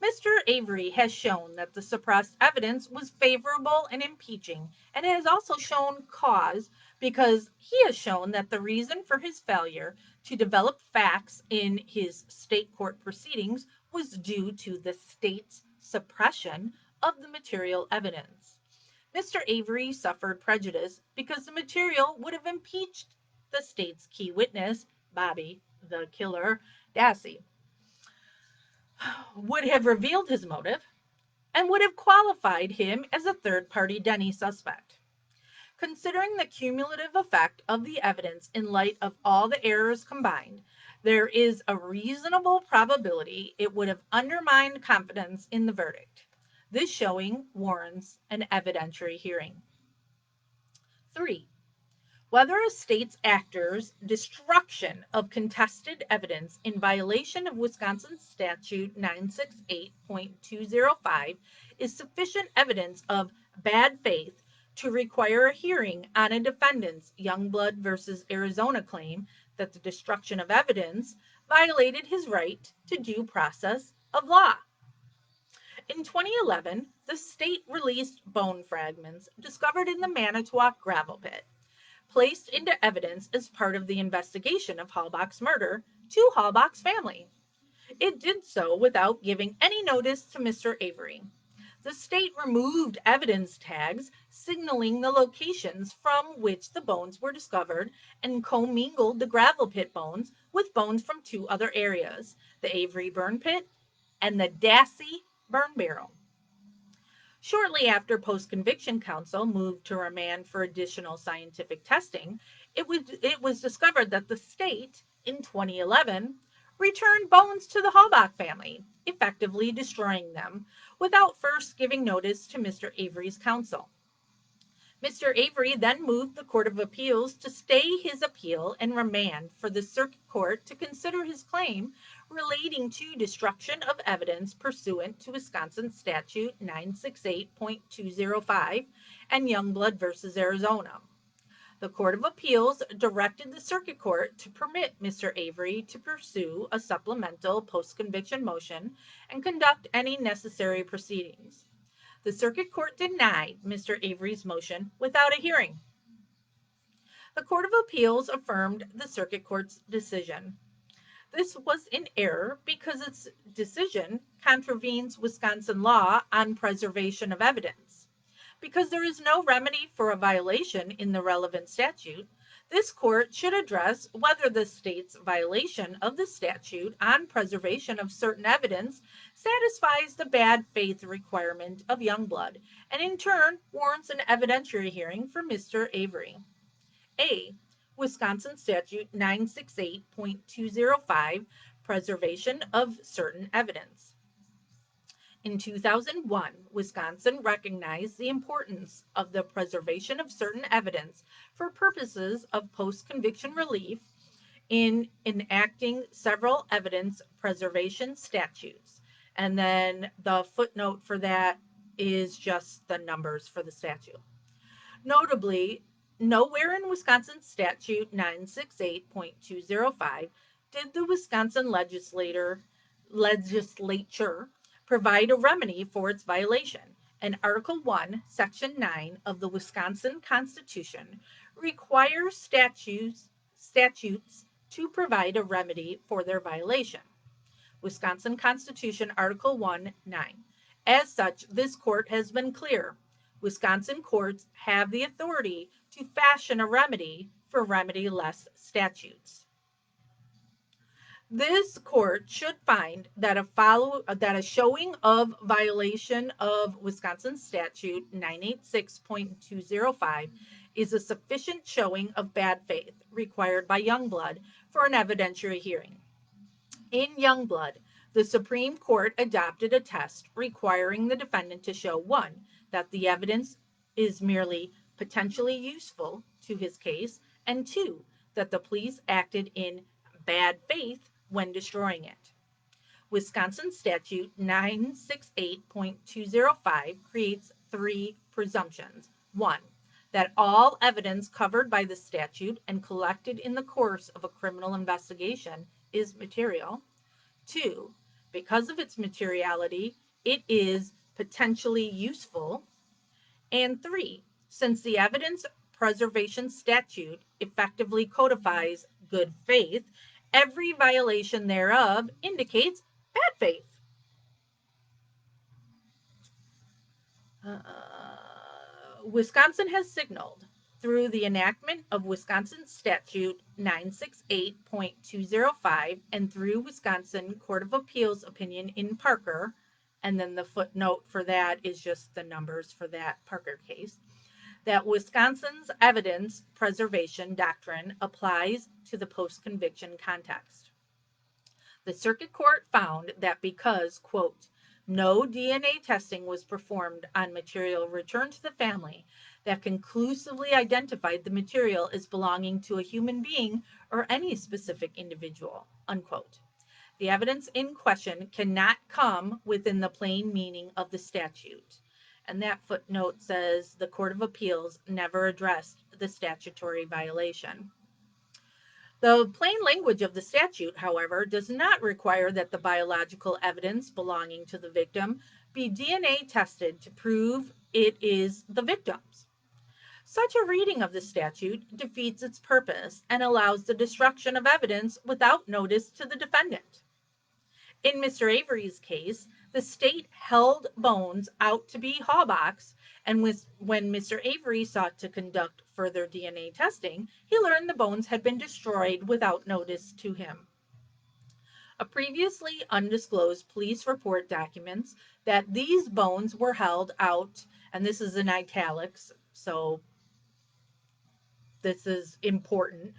[SPEAKER 1] Mr. Avery has shown that the suppressed evidence was favorable and impeaching, and it has also shown cause because he has shown that the reason for his failure to develop facts in his state court proceedings was due to the state's suppression of the material evidence. Mr. Avery suffered prejudice because the material would have impeached the state's key witness, Bobby, the killer, Dassey, would have revealed his motive, and would have qualified him as a third-party Denny suspect. Considering the cumulative effect of the evidence in light of all the errors combined, there is a reasonable probability it would have undermined confidence in the verdict. This showing warrants an evidentiary hearing. 3. Whether a state's actor's destruction of contested evidence in violation of Wisconsin Statute 968.205 is sufficient evidence of bad faith to require a hearing on a defendant's Youngblood versus Arizona claim that the destruction of evidence violated his right to due process of law. In 2011, the state released bone fragments discovered in the Manitowoc gravel pit, placed into evidence as part of the investigation of Halbach's murder to Halbach's family. It did so without giving any notice to Mr. Avery. The state removed evidence tags signaling the locations from which the bones were discovered and commingled the gravel pit bones with bones from two other areas, the Avery burn pit and the Dassey burn barrel. Shortly after post-conviction counsel moved to remand for additional scientific testing, it was discovered that the state, in 2011, returned bones to the Halbach family, effectively destroying them, without first giving notice to Mr. Avery's counsel. Mr. Avery then moved the Court of Appeals to stay his appeal and remand for the Circuit Court to consider his claim relating to destruction of evidence pursuant to Wisconsin Statute 968.205 and Youngblood v. Arizona. The Court of Appeals directed the Circuit Court to permit Mr. Avery to pursue a supplemental post-conviction motion and conduct any necessary proceedings. The Circuit Court denied Mr. Avery's motion without a hearing. The Court of Appeals affirmed the Circuit Court's decision. This was in error because its decision contravenes Wisconsin law on preservation of evidence. Because there is no remedy for a violation in the relevant statute, this court should address whether the state's violation of the statute on preservation of certain evidence satisfies the bad faith requirement of Youngblood, and in turn warrants an evidentiary hearing for Mr. Avery. A. Wisconsin Statute 968.205, Preservation of Certain Evidence. In 2001, Wisconsin recognized the importance of the preservation of certain evidence for purposes of post-conviction relief in enacting several evidence preservation statutes. And then the footnote for that is just the numbers for the statute. Notably, nowhere in Wisconsin Statute 968.205 did the Wisconsin legislature provide a remedy for its violation, and Article 1, Section 9 of the Wisconsin Constitution requires statutes to provide a remedy for their violation. Wisconsin Constitution, Article 1, 9. As such, this court has been clear. Wisconsin courts have the authority to fashion a remedy for remedy-less statutes. This court should find that a showing of violation of Wisconsin Statute 986.205 is a sufficient showing of bad faith required by Youngblood for an evidentiary hearing. In Youngblood, the Supreme Court adopted a test requiring the defendant to show, 1, that the evidence is merely potentially useful to his case, and 2, that the police acted in bad faith when destroying it. Wisconsin Statute 968.205 creates 3 presumptions. 1, that all evidence covered by the statute and collected in the course of a criminal investigation is material. 2, because of its materiality, it is potentially useful. And 3, since the evidence preservation statute effectively codifies good faith, every violation thereof indicates bad faith. Wisconsin has signaled through the enactment of Wisconsin Statute 968.205 and through Wisconsin Court of Appeals opinion in Parker, and then the footnote for that is just the numbers for that Parker case, that Wisconsin's evidence preservation doctrine applies to the post-conviction context. The Circuit Court found that because, quote, no DNA testing was performed on material returned to the family that conclusively identified the material as belonging to a human being or any specific individual, unquote. The evidence in question cannot come within the plain meaning of the statute. And that footnote says the Court of Appeals never addressed the statutory violation. The plain language of the statute, however, does not require that the biological evidence belonging to the victim be DNA tested to prove it is the victim's. Such a reading of the statute defeats its purpose and allows the destruction of evidence without notice to the defendant. In Mr. Avery's case, The state held Bones out to be Halbach's, and when Mr. Avery sought to conduct further DNA testing, he learned the bones had been destroyed without notice to him. A previously undisclosed police report documents that these bones were held out, and this is in italics, so this is important,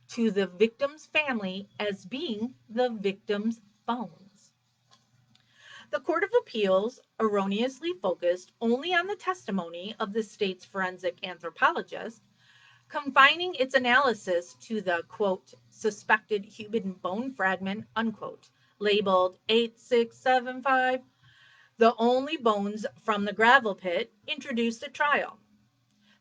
[SPEAKER 1] to the victim's family as being the victim's bones. The Court of Appeals erroneously focused only on the testimony of the state's forensic anthropologist, confining its analysis to the, quote, suspected human bone fragment, unquote, labeled 8675, the only bones from the gravel pit introduced at trial.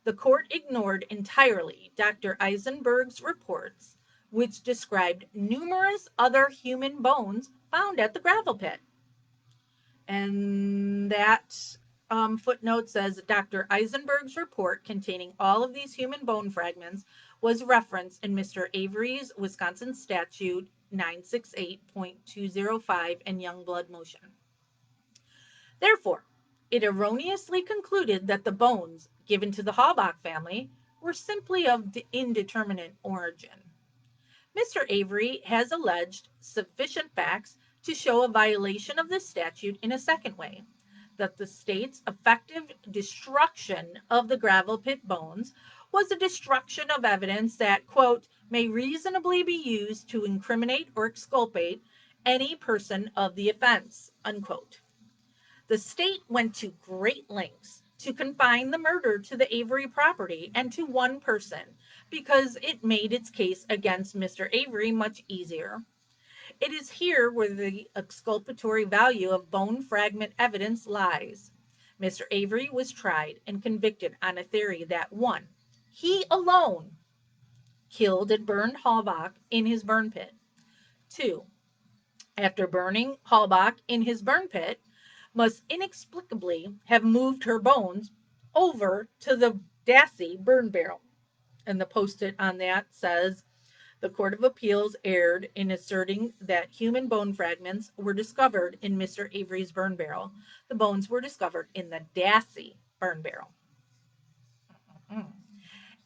[SPEAKER 1] The court ignored entirely Dr. Eisenberg's reports, which described numerous other human bones found at the gravel pit. And that footnote says Dr. Eisenberg's report containing all of these human bone fragments was referenced in Mr. Avery's Wisconsin Statute 968.205 and Youngblood motion. Therefore, it erroneously concluded that the bones given to the Halbach family were simply of indeterminate origin. Mr. Avery has alleged sufficient facts to show a violation of this statute in a second way, that the state's effective destruction of the gravel pit bones was a destruction of evidence that, quote, may reasonably be used to incriminate or exculpate any person of the offense, unquote. The state went to great lengths to confine the murder to the Avery property and to one person because it made its case against Mr. Avery much easier. It is here where the exculpatory value of bone fragment evidence lies. Mr. Avery was tried and convicted on a theory that, one, he alone killed and burned Halbach in his burn pit. Two, after burning Halbach in his burn pit, must inexplicably have moved her bones over to the Dassey burn barrel. And the post-it on that says, the Court of Appeals erred in asserting that human bone fragments were discovered in Mr. Avery's burn barrel. The bones were discovered in the Dassey burn barrel.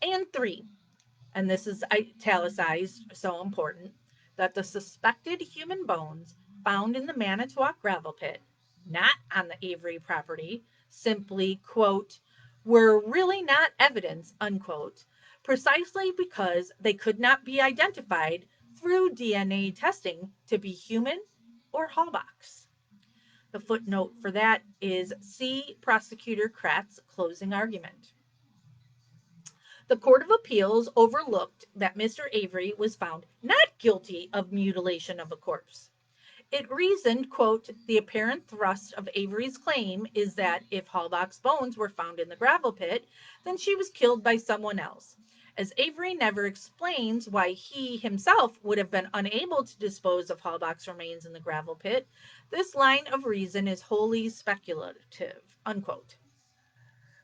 [SPEAKER 1] And three, and this is italicized, so important, that the suspected human bones found in the Manitowoc gravel pit, not on the Avery property, simply, quote, were really not evidence, unquote, precisely because they could not be identified through DNA testing to be human or Halbach's. The footnote for that is see Prosecutor Kratz's closing argument. The Court of Appeals overlooked that Mr. Avery was found not guilty of mutilation of a corpse. It reasoned, quote, the apparent thrust of Avery's claim is that if Halbach's bones were found in the gravel pit, then she was killed by someone else. As Avery never explains why he himself would have been unable to dispose of Halbach's remains in the gravel pit, this line of reason is wholly speculative, unquote.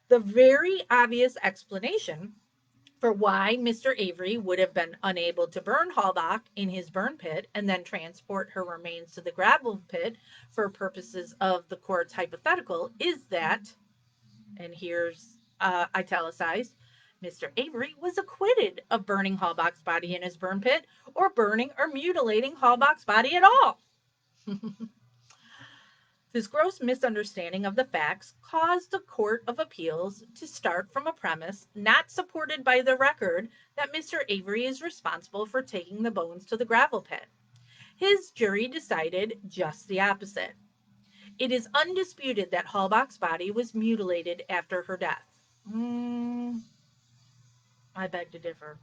[SPEAKER 1] The very obvious explanation for why Mr. Avery would have been unable to burn Halbach in his burn pit and then transport her remains to the gravel pit for purposes of the court's hypothetical is that, and here's italicized, Mr. Avery was acquitted of burning Halbach's body in his burn pit or burning or mutilating Halbach's body at all. This gross misunderstanding of the facts caused the Court of Appeals to start from a premise not supported by the record that Mr. Avery is responsible for taking the bones to the gravel pit. His jury decided just the opposite. It is undisputed that Halbach's body was mutilated after her death. I beg to differ.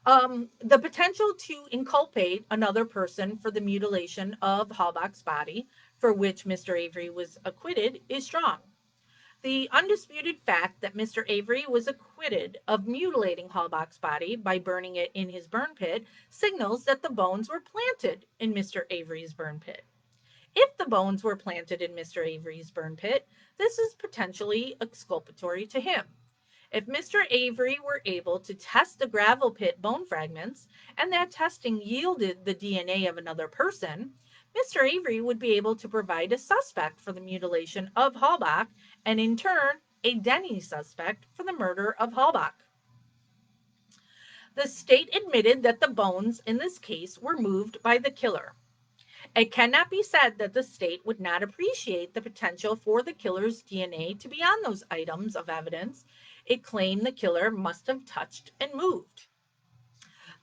[SPEAKER 1] The potential to inculpate another person for the mutilation of Halbach's body, for which Mr. Avery was acquitted, is strong. The undisputed fact that Mr. Avery was acquitted of mutilating Halbach's body by burning it in his burn pit signals that the bones were planted in Mr. Avery's burn pit. If the bones were planted in Mr. Avery's burn pit, this is potentially exculpatory to him. If Mr. Avery were able to test the gravel pit bone fragments and that testing yielded the DNA of another person, Mr. Avery would be able to provide a suspect for the mutilation of Halbach and, in turn, a Denny suspect for the murder of Halbach. The state admitted that the bones in this case were moved by the killer. It cannot be said that the state would not appreciate the potential for the killer's DNA to be on those items of evidence it claimed the killer must have touched and moved.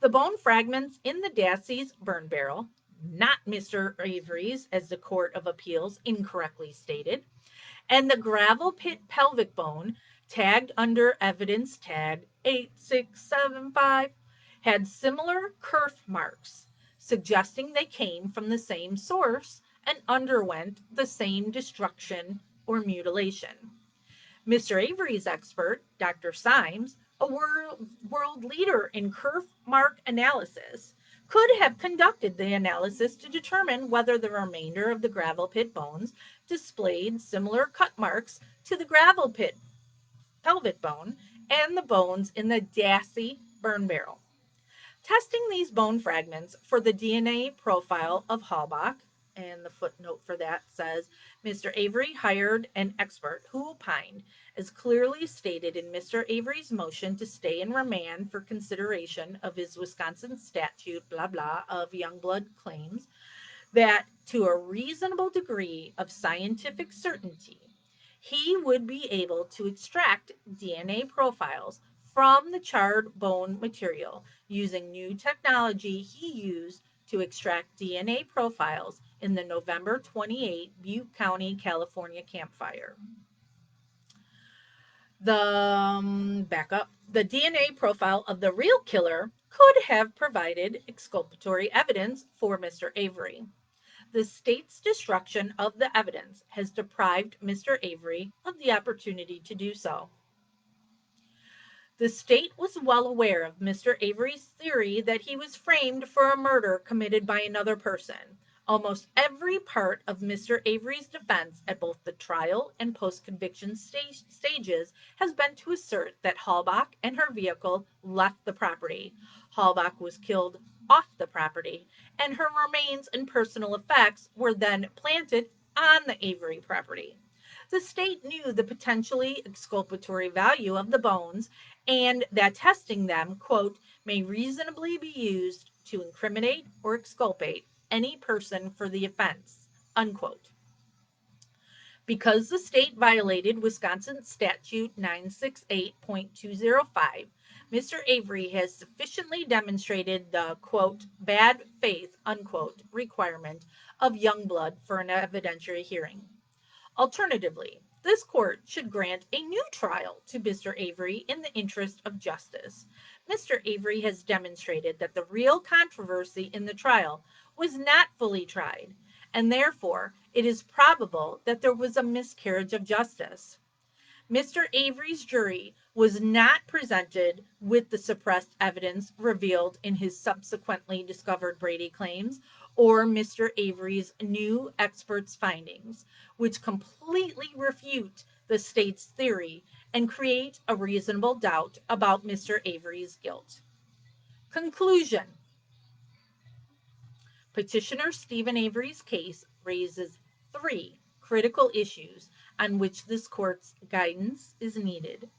[SPEAKER 1] The bone fragments in the Dassey's burn barrel, not Mr. Avery's, as the Court of Appeals incorrectly stated, and the gravel pit pelvic bone, tagged under evidence tag 8675, had similar kerf marks, suggesting they came from the same source and underwent the same destruction or mutilation. Mr. Avery's expert, Dr. Symes, a world leader in kerf mark analysis, could have conducted the analysis to determine whether the remainder of the gravel pit bones displayed similar cut marks to the gravel pit pelvic bone and the bones in the Dassey burn barrel. Testing these bone fragments for the DNA profile of Halbach, and the footnote for that says Mr. Avery hired an expert who opined, as clearly stated in Mr. Avery's motion to stay in remand for consideration of his Wisconsin statute, blah blah, of Youngblood claims, that to a reasonable degree of scientific certainty, he would be able to extract DNA profiles from the charred bone material using new technology he used to extract DNA profiles in the November 28 Butte County, California campfire. The DNA profile of the real killer could have provided exculpatory evidence for Mr. Avery. The state's destruction of the evidence has deprived Mr. Avery of the opportunity to do so. The state was well aware of Mr. Avery's theory that he was framed for a murder committed by another person. Almost every part of Mr. Avery's defense at both the trial and post-conviction stages has been to assert that Halbach and her vehicle left the property. Halbach was killed off the property, and her remains and personal effects were then planted on the Avery property. The state knew the potentially exculpatory value of the bones and that testing them, quote, may reasonably be used to incriminate or exculpate any person for the offense, unquote. Because the state violated Wisconsin Statute 968.205, Mr. Avery has sufficiently demonstrated the, quote, bad faith, unquote, requirement of Youngblood for an evidentiary hearing. Alternatively, this court should grant a new trial to Mr. Avery in the interest of justice. Mr. Avery has demonstrated that the real controversy in the trial was not fully tried, and therefore it is probable that there was a miscarriage of justice. Mr. Avery's jury was not presented with the suppressed evidence revealed in his subsequently discovered Brady claims or Mr. Avery's new expert's findings, which completely refute the state's theory and create a reasonable doubt about Mr. Avery's guilt. Conclusion. Petitioner Stephen Avery's case raises 3 critical issues on which this court's guidance is needed.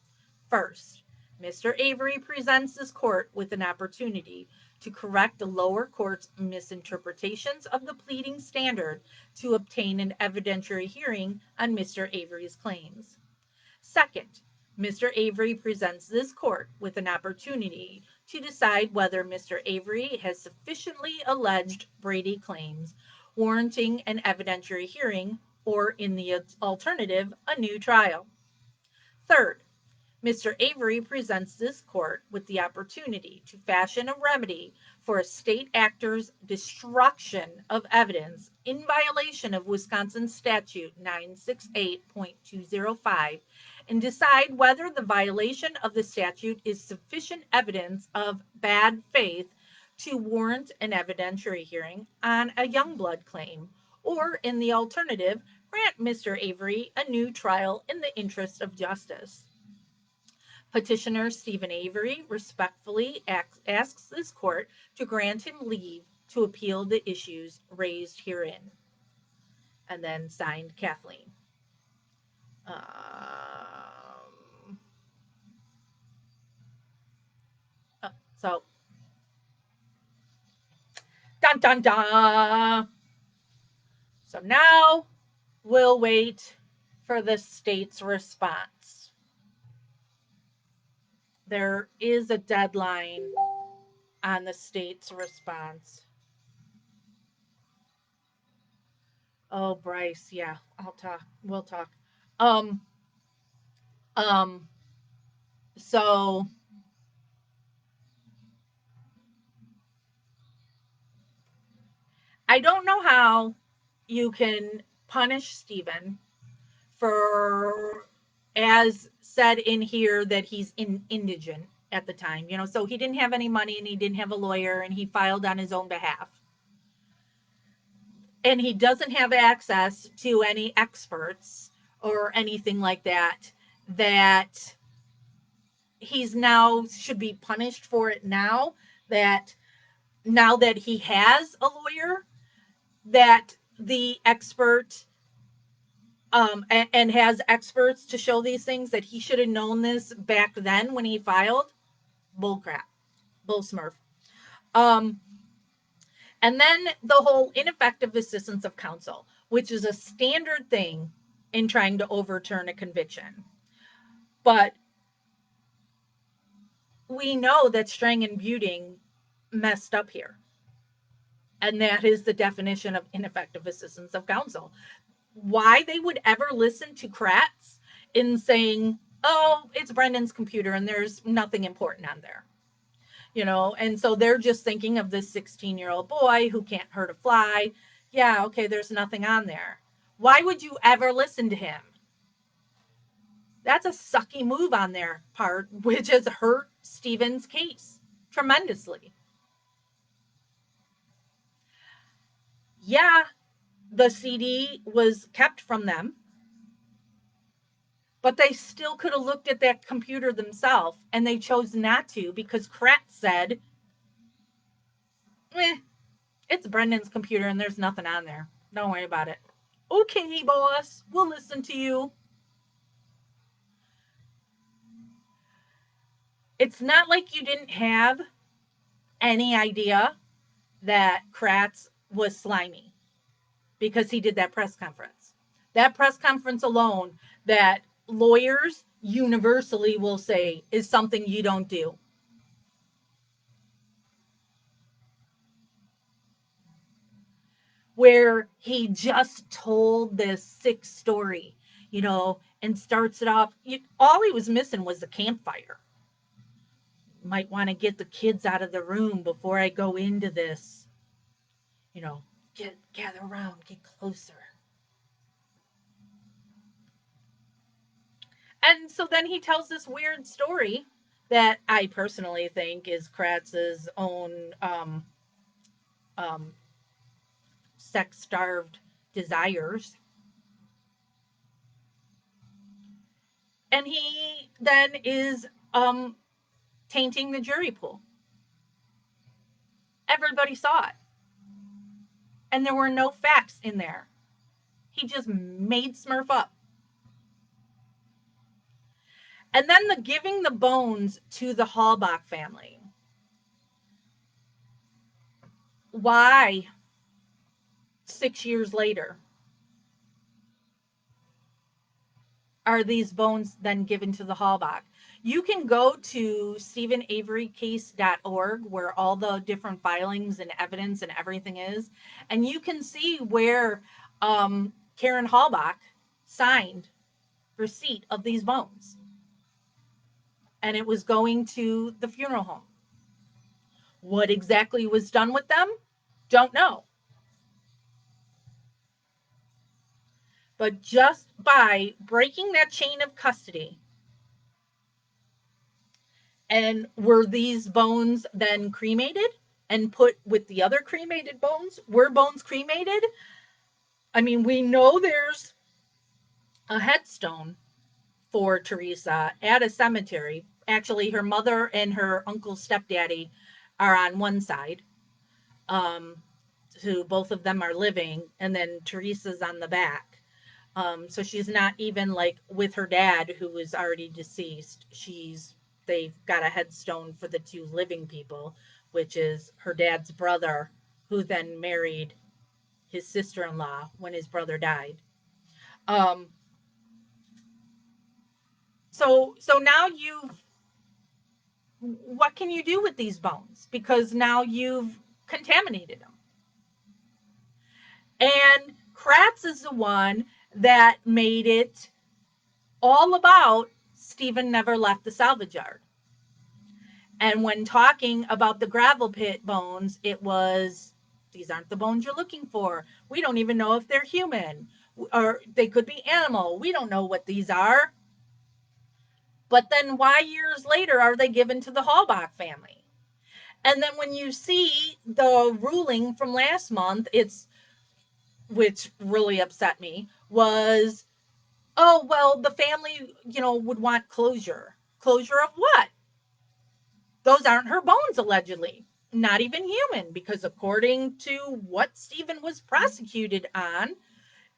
[SPEAKER 1] First, Mr. Avery presents this court with an opportunity to correct the lower court's misinterpretations of the pleading standard to obtain an evidentiary hearing on Mr. Avery's claims. Second, Mr. Avery presents this court with an opportunity to decide whether Mr. Avery has sufficiently alleged Brady claims warranting an evidentiary hearing or, in the alternative, a new trial. Third, Mr. Avery presents this court with the opportunity to fashion a remedy for a state actor's destruction of evidence in violation of Wisconsin Statute 968.205 and decide whether the violation of the statute is sufficient evidence of bad faith to warrant an evidentiary hearing on a Youngblood claim, or, in the alternative, grant Mr. Avery a new trial in the interest of justice. Petitioner Stephen Avery respectfully asks this court to grant him leave to appeal the issues raised herein. And then signed Kathleen. Um, so, dun dun dun. So now we'll wait for the state's response. There is a deadline on the state's response. Oh, Bryce, yeah, I'll talk. We'll talk. Um, um, so I don't know how you can punish Stephen for, as said in here, that he's indigent at the time, so he didn't have any money and he didn't have a lawyer and he filed on his own behalf. And he doesn't have access to any experts or anything like that, that he's now should be punished for it that now that he has a lawyer, that the expert and has experts to show these things, that he should have known this back then when he filed. Bull crap. Bull smurf. Um, and then the whole ineffective assistance of counsel, which is a standard thing in trying to overturn a conviction. But we know that Strang and Buting messed up here. And that is the definition of ineffective assistance of counsel. Why they would ever listen to Kratz in saying, oh, it's Brendan's computer and there's nothing important on there. And so they're just thinking of this 16-year-old boy who can't hurt a fly. Yeah, okay, there's nothing on there. Why would you ever listen to him? That's a sucky move on their part, which has hurt Stephen's case tremendously. Yeah, the CD was kept from them, but they still could have looked at that computer themselves, and they chose not to because Kratz said, it's Brendan's computer and there's nothing on there. Don't worry about it. Okay, boss, we'll listen to you. It's not like you didn't have any idea that Kratz was slimy because he did that press conference. That press conference alone, that lawyers universally will say is something you don't do. Where he just told this sick story, and starts it off. All he was missing was the campfire. Might want to get the kids out of the room before I go into this. Gather around, get closer. And so then he tells this weird story that I personally think is Kratz's own um, sex starved desires. And he then is tainting the jury pool. Everybody saw it. And there were no facts in there. He just made Smurf up. And then the giving the bones to the Halbach family. Why 6 years later are these bones then given to the Halbach? You can go to StephenAveryCase.org, where all the different filings and evidence and everything is, and you can see where Karen Halbach signed receipt of these bones. And it was going to the funeral home. What exactly was done with them? Don't know. But just by breaking that chain of custody, and were these bones then cremated and put with the other cremated bones? Were bones cremated? I mean, we know there's a headstone for Teresa at a cemetery. Actually, her mother and her uncle's stepdaddy are on one side. um, who both of them are living, and then Teresa's on the back. So she's not even like with her dad, who is already deceased. They've got a headstone for the two living people, which is her dad's brother, who then married his sister-in-law when his brother died. Um, so now what can you do with these bones? Because now you've contaminated them. And Kratz is the one that made it all about Stephen never left the salvage yard. And when talking about the gravel pit bones, it was, these aren't the bones you're looking for. We don't even know if they're human, or they could be animal. We don't know what these are. But then why years later are they given to the Halbach family? And then when you see the ruling from last month, which really upset me, was, oh, well, the family, would want closure. Closure of what? Those aren't her bones, allegedly. Not even human, because according to what Stephen was prosecuted on,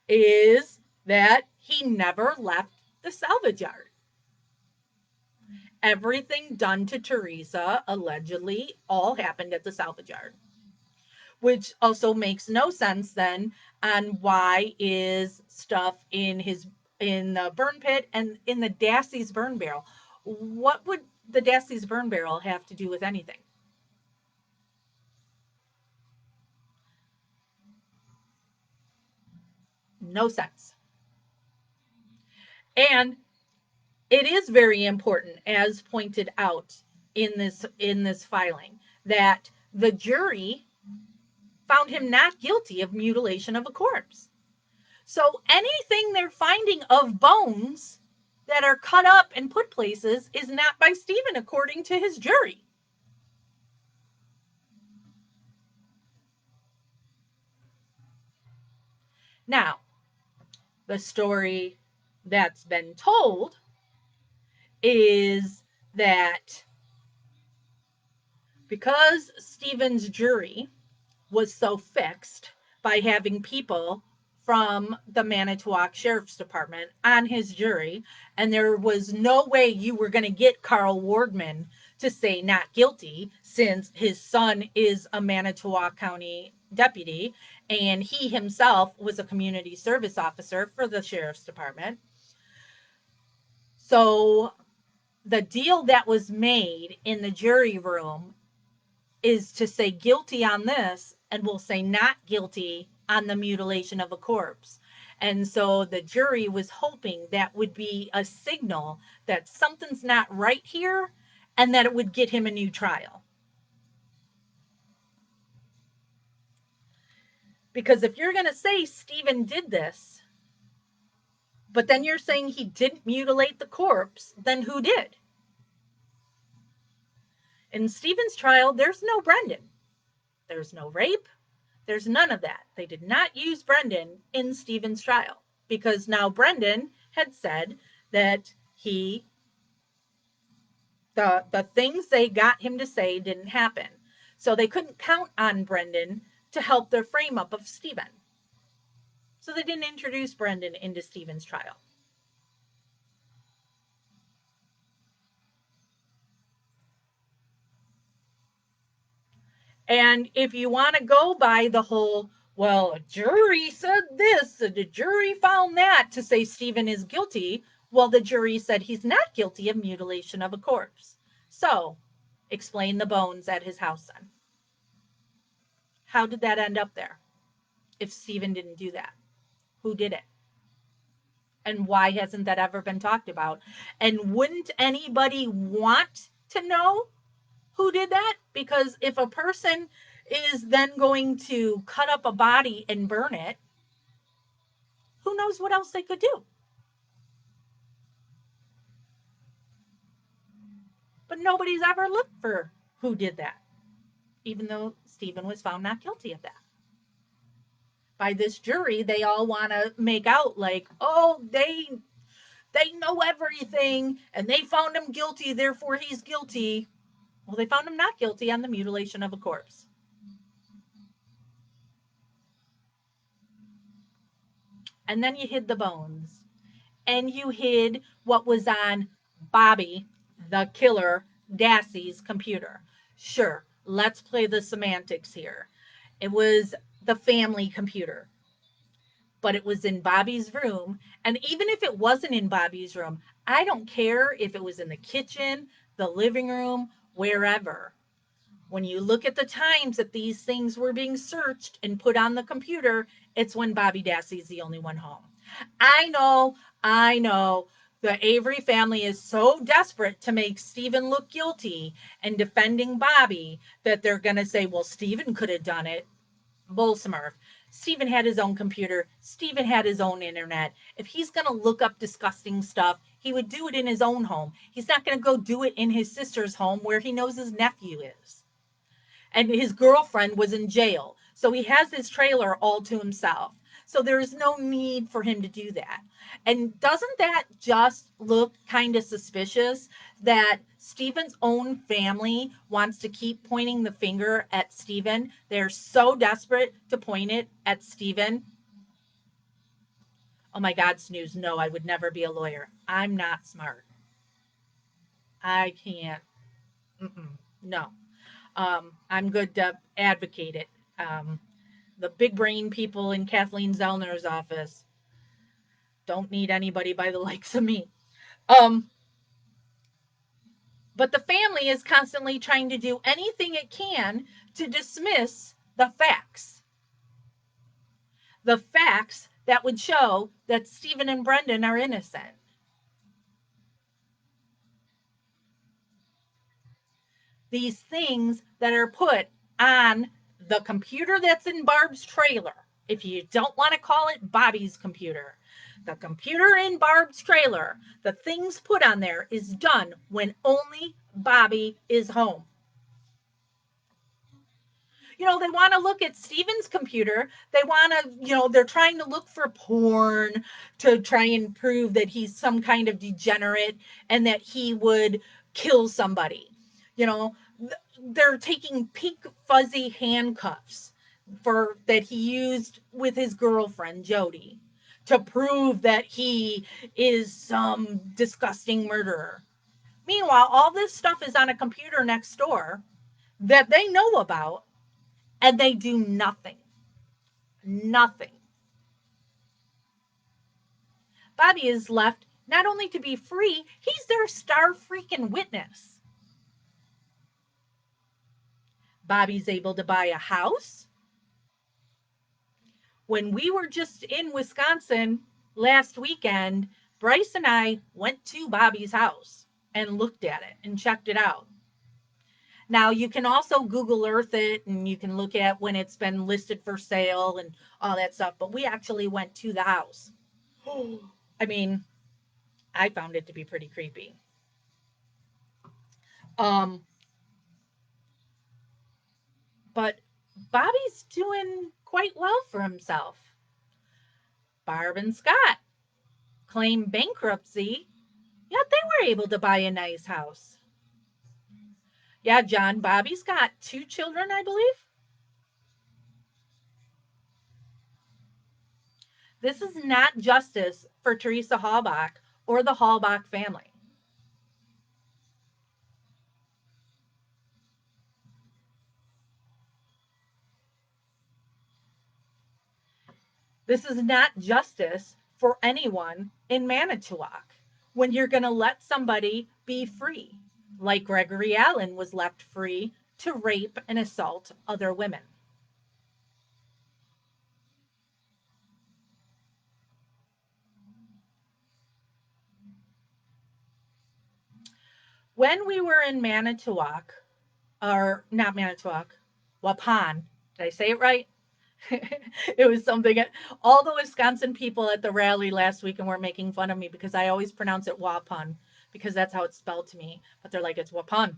[SPEAKER 1] is that he never left the salvage yard. Everything done to Teresa, allegedly, all happened at the salvage yard, which also makes no sense then on why is stuff in the burn pit and in the Dassey's burn barrel. What would the Dassey's burn barrel have to do with anything? No sense. And it is very important, as pointed out in this filing, that the jury found him not guilty of mutilation of a corpse. So anything they're finding of bones that are cut up and put places is not by Stephen, according to his jury. Now, the story that's been told is that because Stephen's jury was so fixed by having people from the Manitowoc Sheriff's Department on his jury, and there was no way you were going to get Carl Wardman to say not guilty, since his son is a Manitowoc County deputy and he himself was a community service officer for the Sheriff's Department. So the deal that was made in the jury room is to say guilty on this, and we'll say not guilty on the mutilation of a corpse. And so the jury was hoping that would be a signal that something's not right here, and that it would get him a new trial. Because if you're going to say Stephen did this, but then you're saying he didn't mutilate the corpse, then who did? In Stephen's trial, there's no Brendan. There's no rape. There's none of that. They did not use Brendan in Stephen's trial, because now Brendan had said that the things they got him to say didn't happen. So they couldn't count on Brendan to help their frame up of Stephen. So they didn't introduce Brendan into Stephen's trial. And if you want to go by the whole, well, a jury said this, and the jury found that, to say Stephen is guilty, well, the jury said he's not guilty of mutilation of a corpse. So, explain the bones at his house then. How did that end up there if Stephen didn't do that? Who did it? And why hasn't that ever been talked about? And wouldn't anybody want to know who did that? Because if a person is then going to cut up a body and burn it, who knows what else they could do? But nobody's ever looked for who did that, even though Stephen was found not guilty of that. By this jury, they all want to make out like, oh, they know everything and they found him guilty, therefore he's guilty. Well, they found him not guilty on the mutilation of a corpse. and then you hid the bones, and you hid what was on Bobby, the killer, Dassey's computer. Sure, let's play the semantics here. It was the family computer, but it was in Bobby's room. And even if it wasn't in Bobby's room, I don't care if it was in the kitchen, the living room, wherever. When you look at the times that these things were being searched and put on the computer, it's when Bobby Dassey's the only one home. I know. The Avery family is so desperate to make Stephen look guilty and defending Bobby that they're going to say, well, Stephen could have done it. Bullsmurf. Stephen had his own computer. Stephen had his own internet. If he's going to look up disgusting stuff, he would do it in his own home. He's not going to go do it in his sister's home where he knows his nephew is. And his girlfriend was in jail. So he has his trailer all to himself. So there is no need for him to do that. And doesn't that just look kind of suspicious that Stephen's own family wants to keep pointing the finger at Stephen? They're so desperate to point it at Stephen. Oh my God, Snooze, no, I would never be a lawyer. I'm not smart. I can't. Mm-mm, no. I'm good to advocate it. Um, the big brain people in Kathleen Zellner's office don't need anybody by the likes of me. Um, but the family is constantly trying to do anything it can to dismiss the facts that would show that Stephen and Brendan are innocent. These things that are put on the computer that's in Barb's trailer. If you don't want to call it Bobby's computer, the computer in Barb's trailer, the things put on there is done when only Bobby is home. They want to look at Steven's computer. They want to, they're trying to look for porn to try and prove that he's some kind of degenerate and that he would kill somebody. You know, they're taking pink fuzzy handcuffs for that he used with his girlfriend Jody to prove that he is some disgusting murderer. Meanwhile, all this stuff is on a computer next door that they know about and they do nothing. Nothing. Bobby is left not only to be free, he's their star freaking witness. Bobby's able to buy a house. When we were just in Wisconsin last weekend, Bryce and I went to Bobby's house and looked at it and checked it out. Now, you can also Google Earth it and you can look at when it's been listed for sale and all that stuff, but we actually went to the house. I mean, I found it to be pretty creepy. Um, but Bobby's doing quite well for himself. Barb and Scott claim bankruptcy, yet they were able to buy a nice house. Yeah, John, Bobby's got 2 children, I believe. This is not justice for Teresa Halbach or the Halbach family. This is not justice for anyone in Manitowoc when you're going to let somebody be free, like Gregory Allen was left free to rape and assault other women. When we were in Manitowoc, or not Manitowoc, Waupun, did I say it right? It was something. All the Wisconsin people at the rally last weekend were making fun of me because I always pronounce it Waupun because that's how it's spelled to me. But they're like, it's Waupun.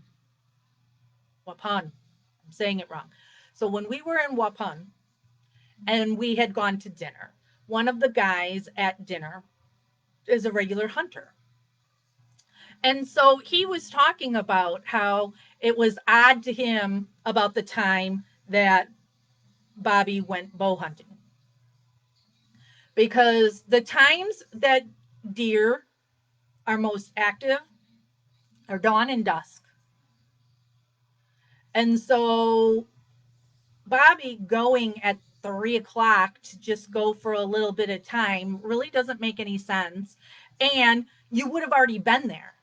[SPEAKER 1] Waupun. I'm saying it wrong. So when we were in Waupun and we had gone to dinner, one of the guys at dinner is a regular hunter. And so he was talking about how it was odd to him about the time that Bobby went bow hunting because the times that deer are most active are dawn and dusk. And so Bobby going at 3 o'clock to just go for a little bit of time really doesn't make any sense. And you would have already been there,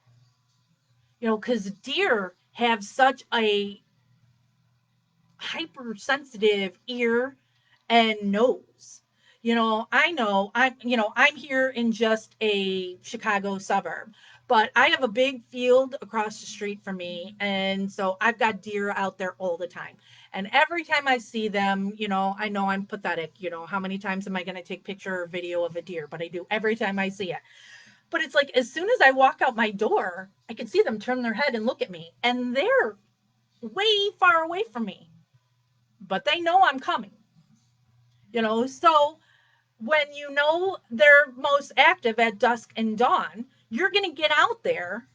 [SPEAKER 1] because deer have such a hypersensitive ear and nose. I know I'm here in just a Chicago suburb, but I have a big field across the street from me. And so I've got deer out there all the time. And every time I see them, I know I'm pathetic. How many times am I going to take picture or video of a deer? But I do every time I see it. But it's like as soon as I walk out my door, I can see them turn their head and look at me. And they're way far away from me, but they know I'm coming. So when they're most active at dusk and dawn, you're going to get out there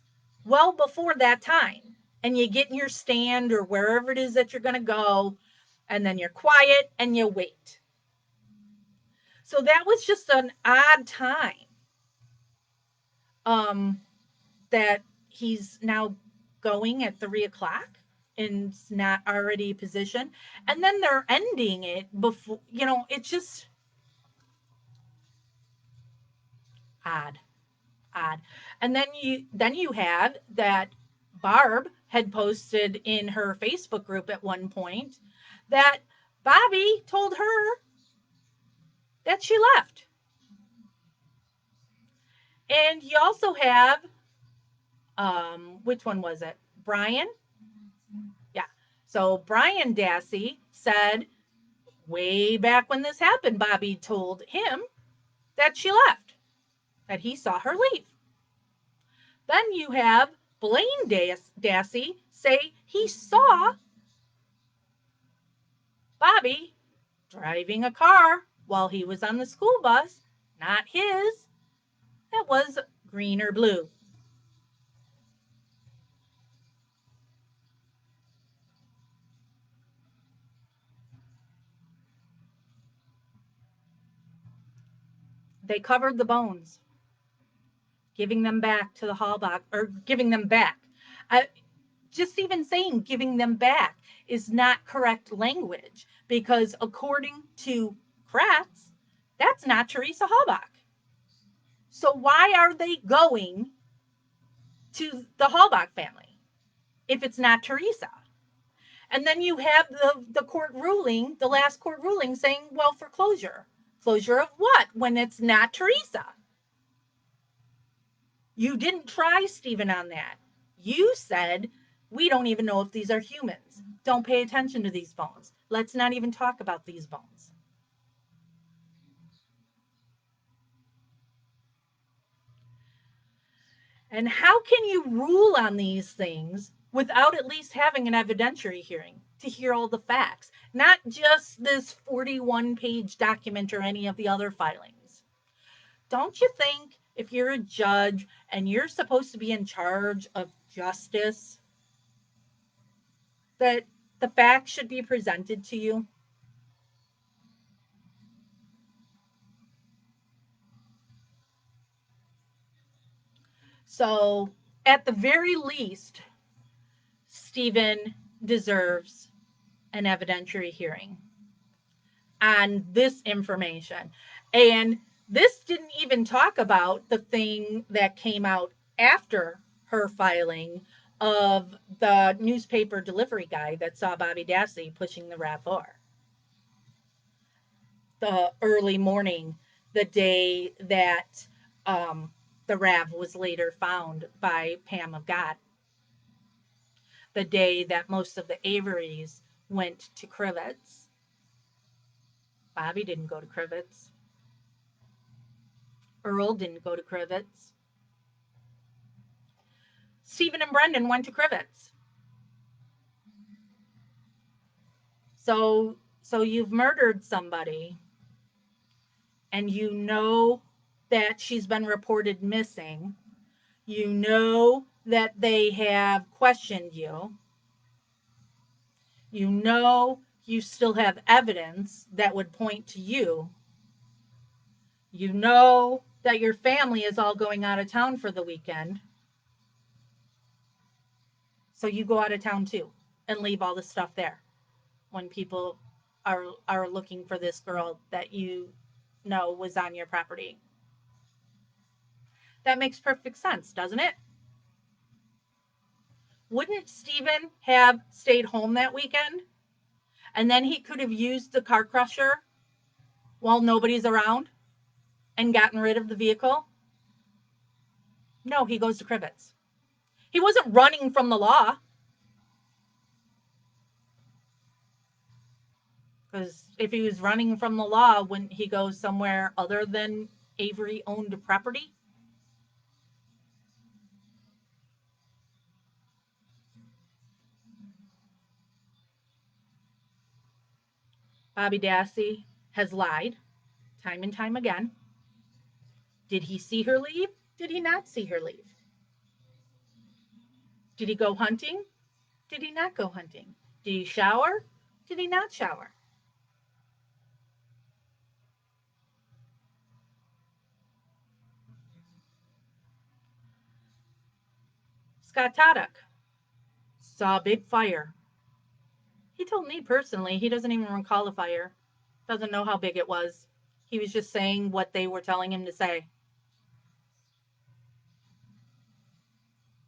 [SPEAKER 1] well before that time. And you get in your stand or wherever it is that you're going to go, and then you're quiet and you wait. So that was just an odd time that he's now going at 3 o'clock and it's not already positioned. And then they're ending it before, it's just odd. Odd. And then you have that Barb had posted in her Facebook group at one point that Bobby told her that she left. And you also have which one was it? Brian? Yeah. So Brian Dassey said way back when this happened, Bobby told him that she left, that he saw her leave. Then you have Blaine Dassey say he saw Bobby driving a car while he was on the school bus, not his. That was green or blue. They covered the bones, giving them back to the Hallbach, or giving them back. I, just even saying giving them back is not correct language because according to Kratz, that's not Teresa Hallbach. So why are they going to the Hallbach family if it's not Teresa? And then you have the court ruling, the last court ruling saying, well, for closure. Closure of what when it's not Teresa? You didn't try Stephen on that. You said, we don't even know if these are humans. Don't pay attention to these bones. Let's not even talk about these bones. And how can you rule on these things without at least having an evidentiary hearing to hear all the facts, not just this 41-page document or any of the other filings? Don't you think if you're a judge and you're supposed to be in charge of justice, that the facts should be presented to you? So, at the very least, Stephen deserves an evidentiary hearing on this information. And this didn't even talk about the thing that came out after her filing of the newspaper delivery guy that saw Bobby Dassey pushing the RAV4 the early morning, the day that the RAV was later found by Pam of God, the day that most of the Averys went to Crivets. Bobby didn't go to Crivets. Earl didn't go to Crivets. Stephen and Brendan went to Crivets. So you've murdered somebody and you know that she's been reported missing. You know that they have questioned you. You know you still have evidence that would point to you. You know that your family is all going out of town for the weekend. So you go out of town too and leave all the stuff there when people are looking for this girl that you know was on your property. That makes perfect sense, doesn't it? Wouldn't Stephen have stayed home that weekend? And then he could have used the car crusher while nobody's around and gotten rid of the vehicle? No, he goes to Crivets. He wasn't running from the law. Because if he was running from the law, wouldn't he go somewhere other than Avery owned property? Bobby Dassey has lied time and time again. Did he see her leave? Did he not see her leave? Did he go hunting? Did he not go hunting? Did he shower? Did he not shower? Scott Taddock saw a big fire. He told me personally he doesn't even recall the fire, doesn't know how big it was. He was just saying what they were telling him to say.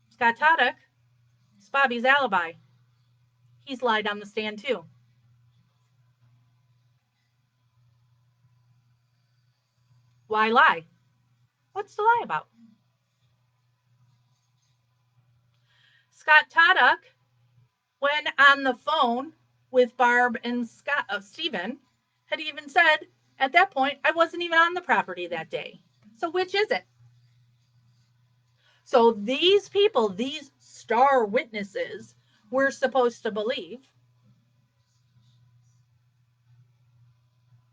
[SPEAKER 1] Scott Taddock is Bobby's alibi. He's lied on the stand too. Why lie? What's to lie about? Scott Taddock, when on the phone with Barb and Stephen, had even said at that point, I wasn't even on the property that day. So which is it? So these people, these star witnesses, we're supposed to believe,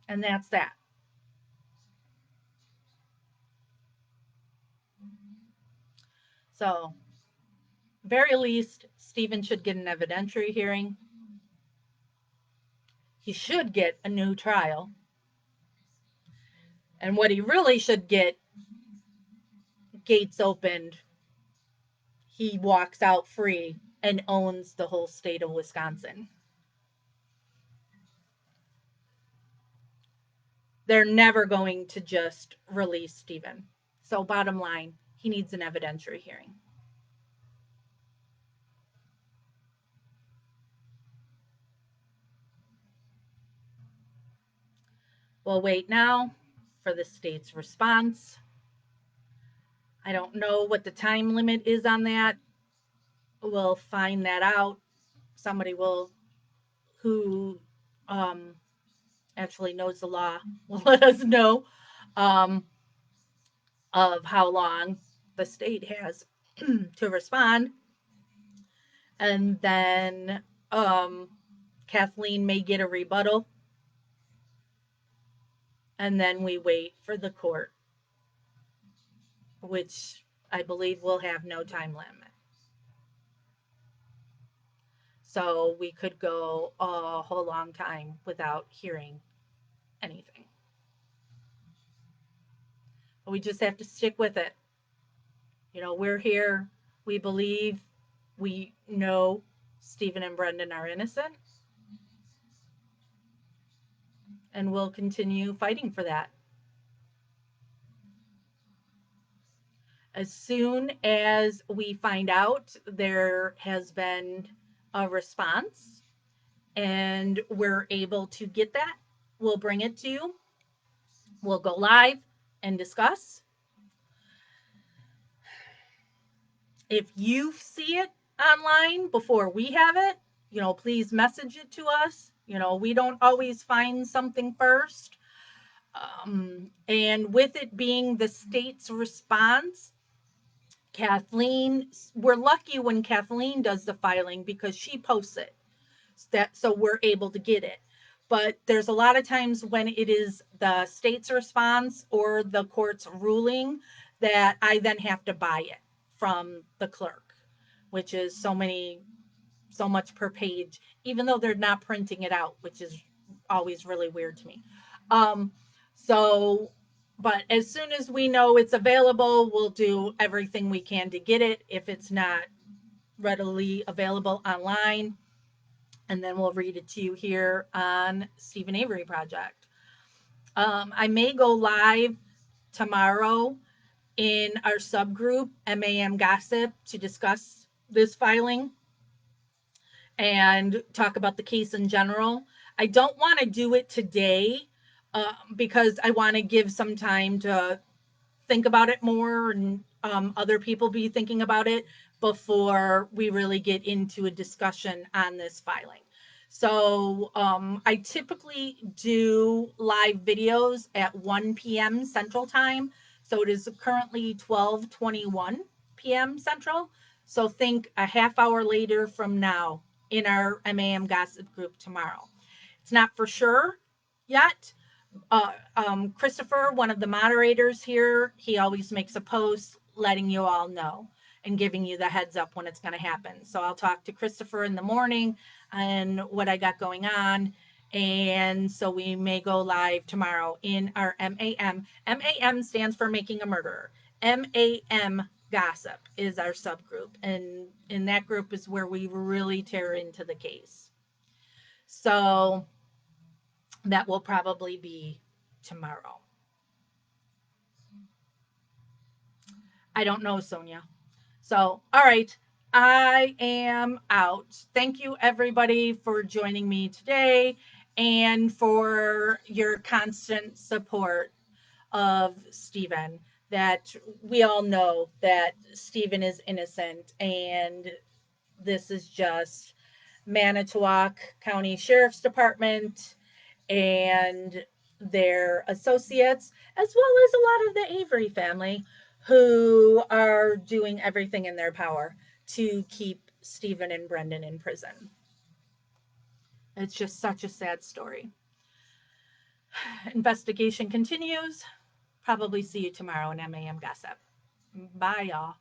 [SPEAKER 1] and that's that. So, very least, Stephen should get an evidentiary hearing. He should get a new trial. And what he really should get, gates opened, he walks out free and owns the whole state of Wisconsin. They're never going to just release Stephen. So, bottom line, he needs an evidentiary hearing. We'll wait now for the state's response. I don't know what the time limit is on that. We'll find that out. Somebody will, who um, actually knows the law, will let us know um, of how long the state has to respond. And then Kathleen may get a rebuttal. And then we wait for the court, which I believe will have no time limit. So we could go a whole long time without hearing anything. But we just have to stick with it. We're here. We believe, we know Stephen and Brendan are innocent, and we'll continue fighting for that. As soon as we find out there has been a response and we're able to get that, we'll bring it to you. We'll go live and discuss. If you see it online before we have it, please message it to us. We don't always find something first. And with it being the state's response, Kathleen, we're lucky when Kathleen does the filing because she posts it, so we're able to get it. But there's a lot of times when it is the state's response or the court's ruling that I then have to buy it from the clerk, which is so much per page, even though they're not printing it out, which is always really weird to me. So, But as soon as we know it's available, we'll do everything we can to get it if it's not readily available online. And then we'll read it to you here on Stephen Avery Project. I may go live tomorrow in our subgroup, MAM Gossip, to discuss this filing and talk about the case in general. I don't want to do it today because I want to give some time to think about it more and other people be thinking about it before we really get into a discussion on this filing. So I typically do live videos at 1 p.m. Central Time. So it is currently 12:21 p.m. Central. So think a half hour later from now in our MAM Gossip group tomorrow. It's not for sure yet, Christopher, one of the moderators here, he always makes a post letting you all know and giving you the heads up when it's going to happen. So I'll talk to Christopher in the morning and what I got going on. And so we may go live tomorrow in our MAM. MAM stands for Making a Murderer. MAM Gossip is our subgroup. And in that group is where we really tear into the case. So that will probably be tomorrow. I don't know, Sonia. So, all right, I am out. Thank you, everybody, for joining me today and for your constant support of Stephen. That we all know that Stephen is innocent, and this is just Manitowoc County Sheriff's Department and their associates, as well as a lot of the Avery family, who are doing everything in their power to keep Stephen and Brendan in prison. It's just such a sad story. Investigation continues. Probably see you tomorrow in MAM Gossip. Bye, y'all.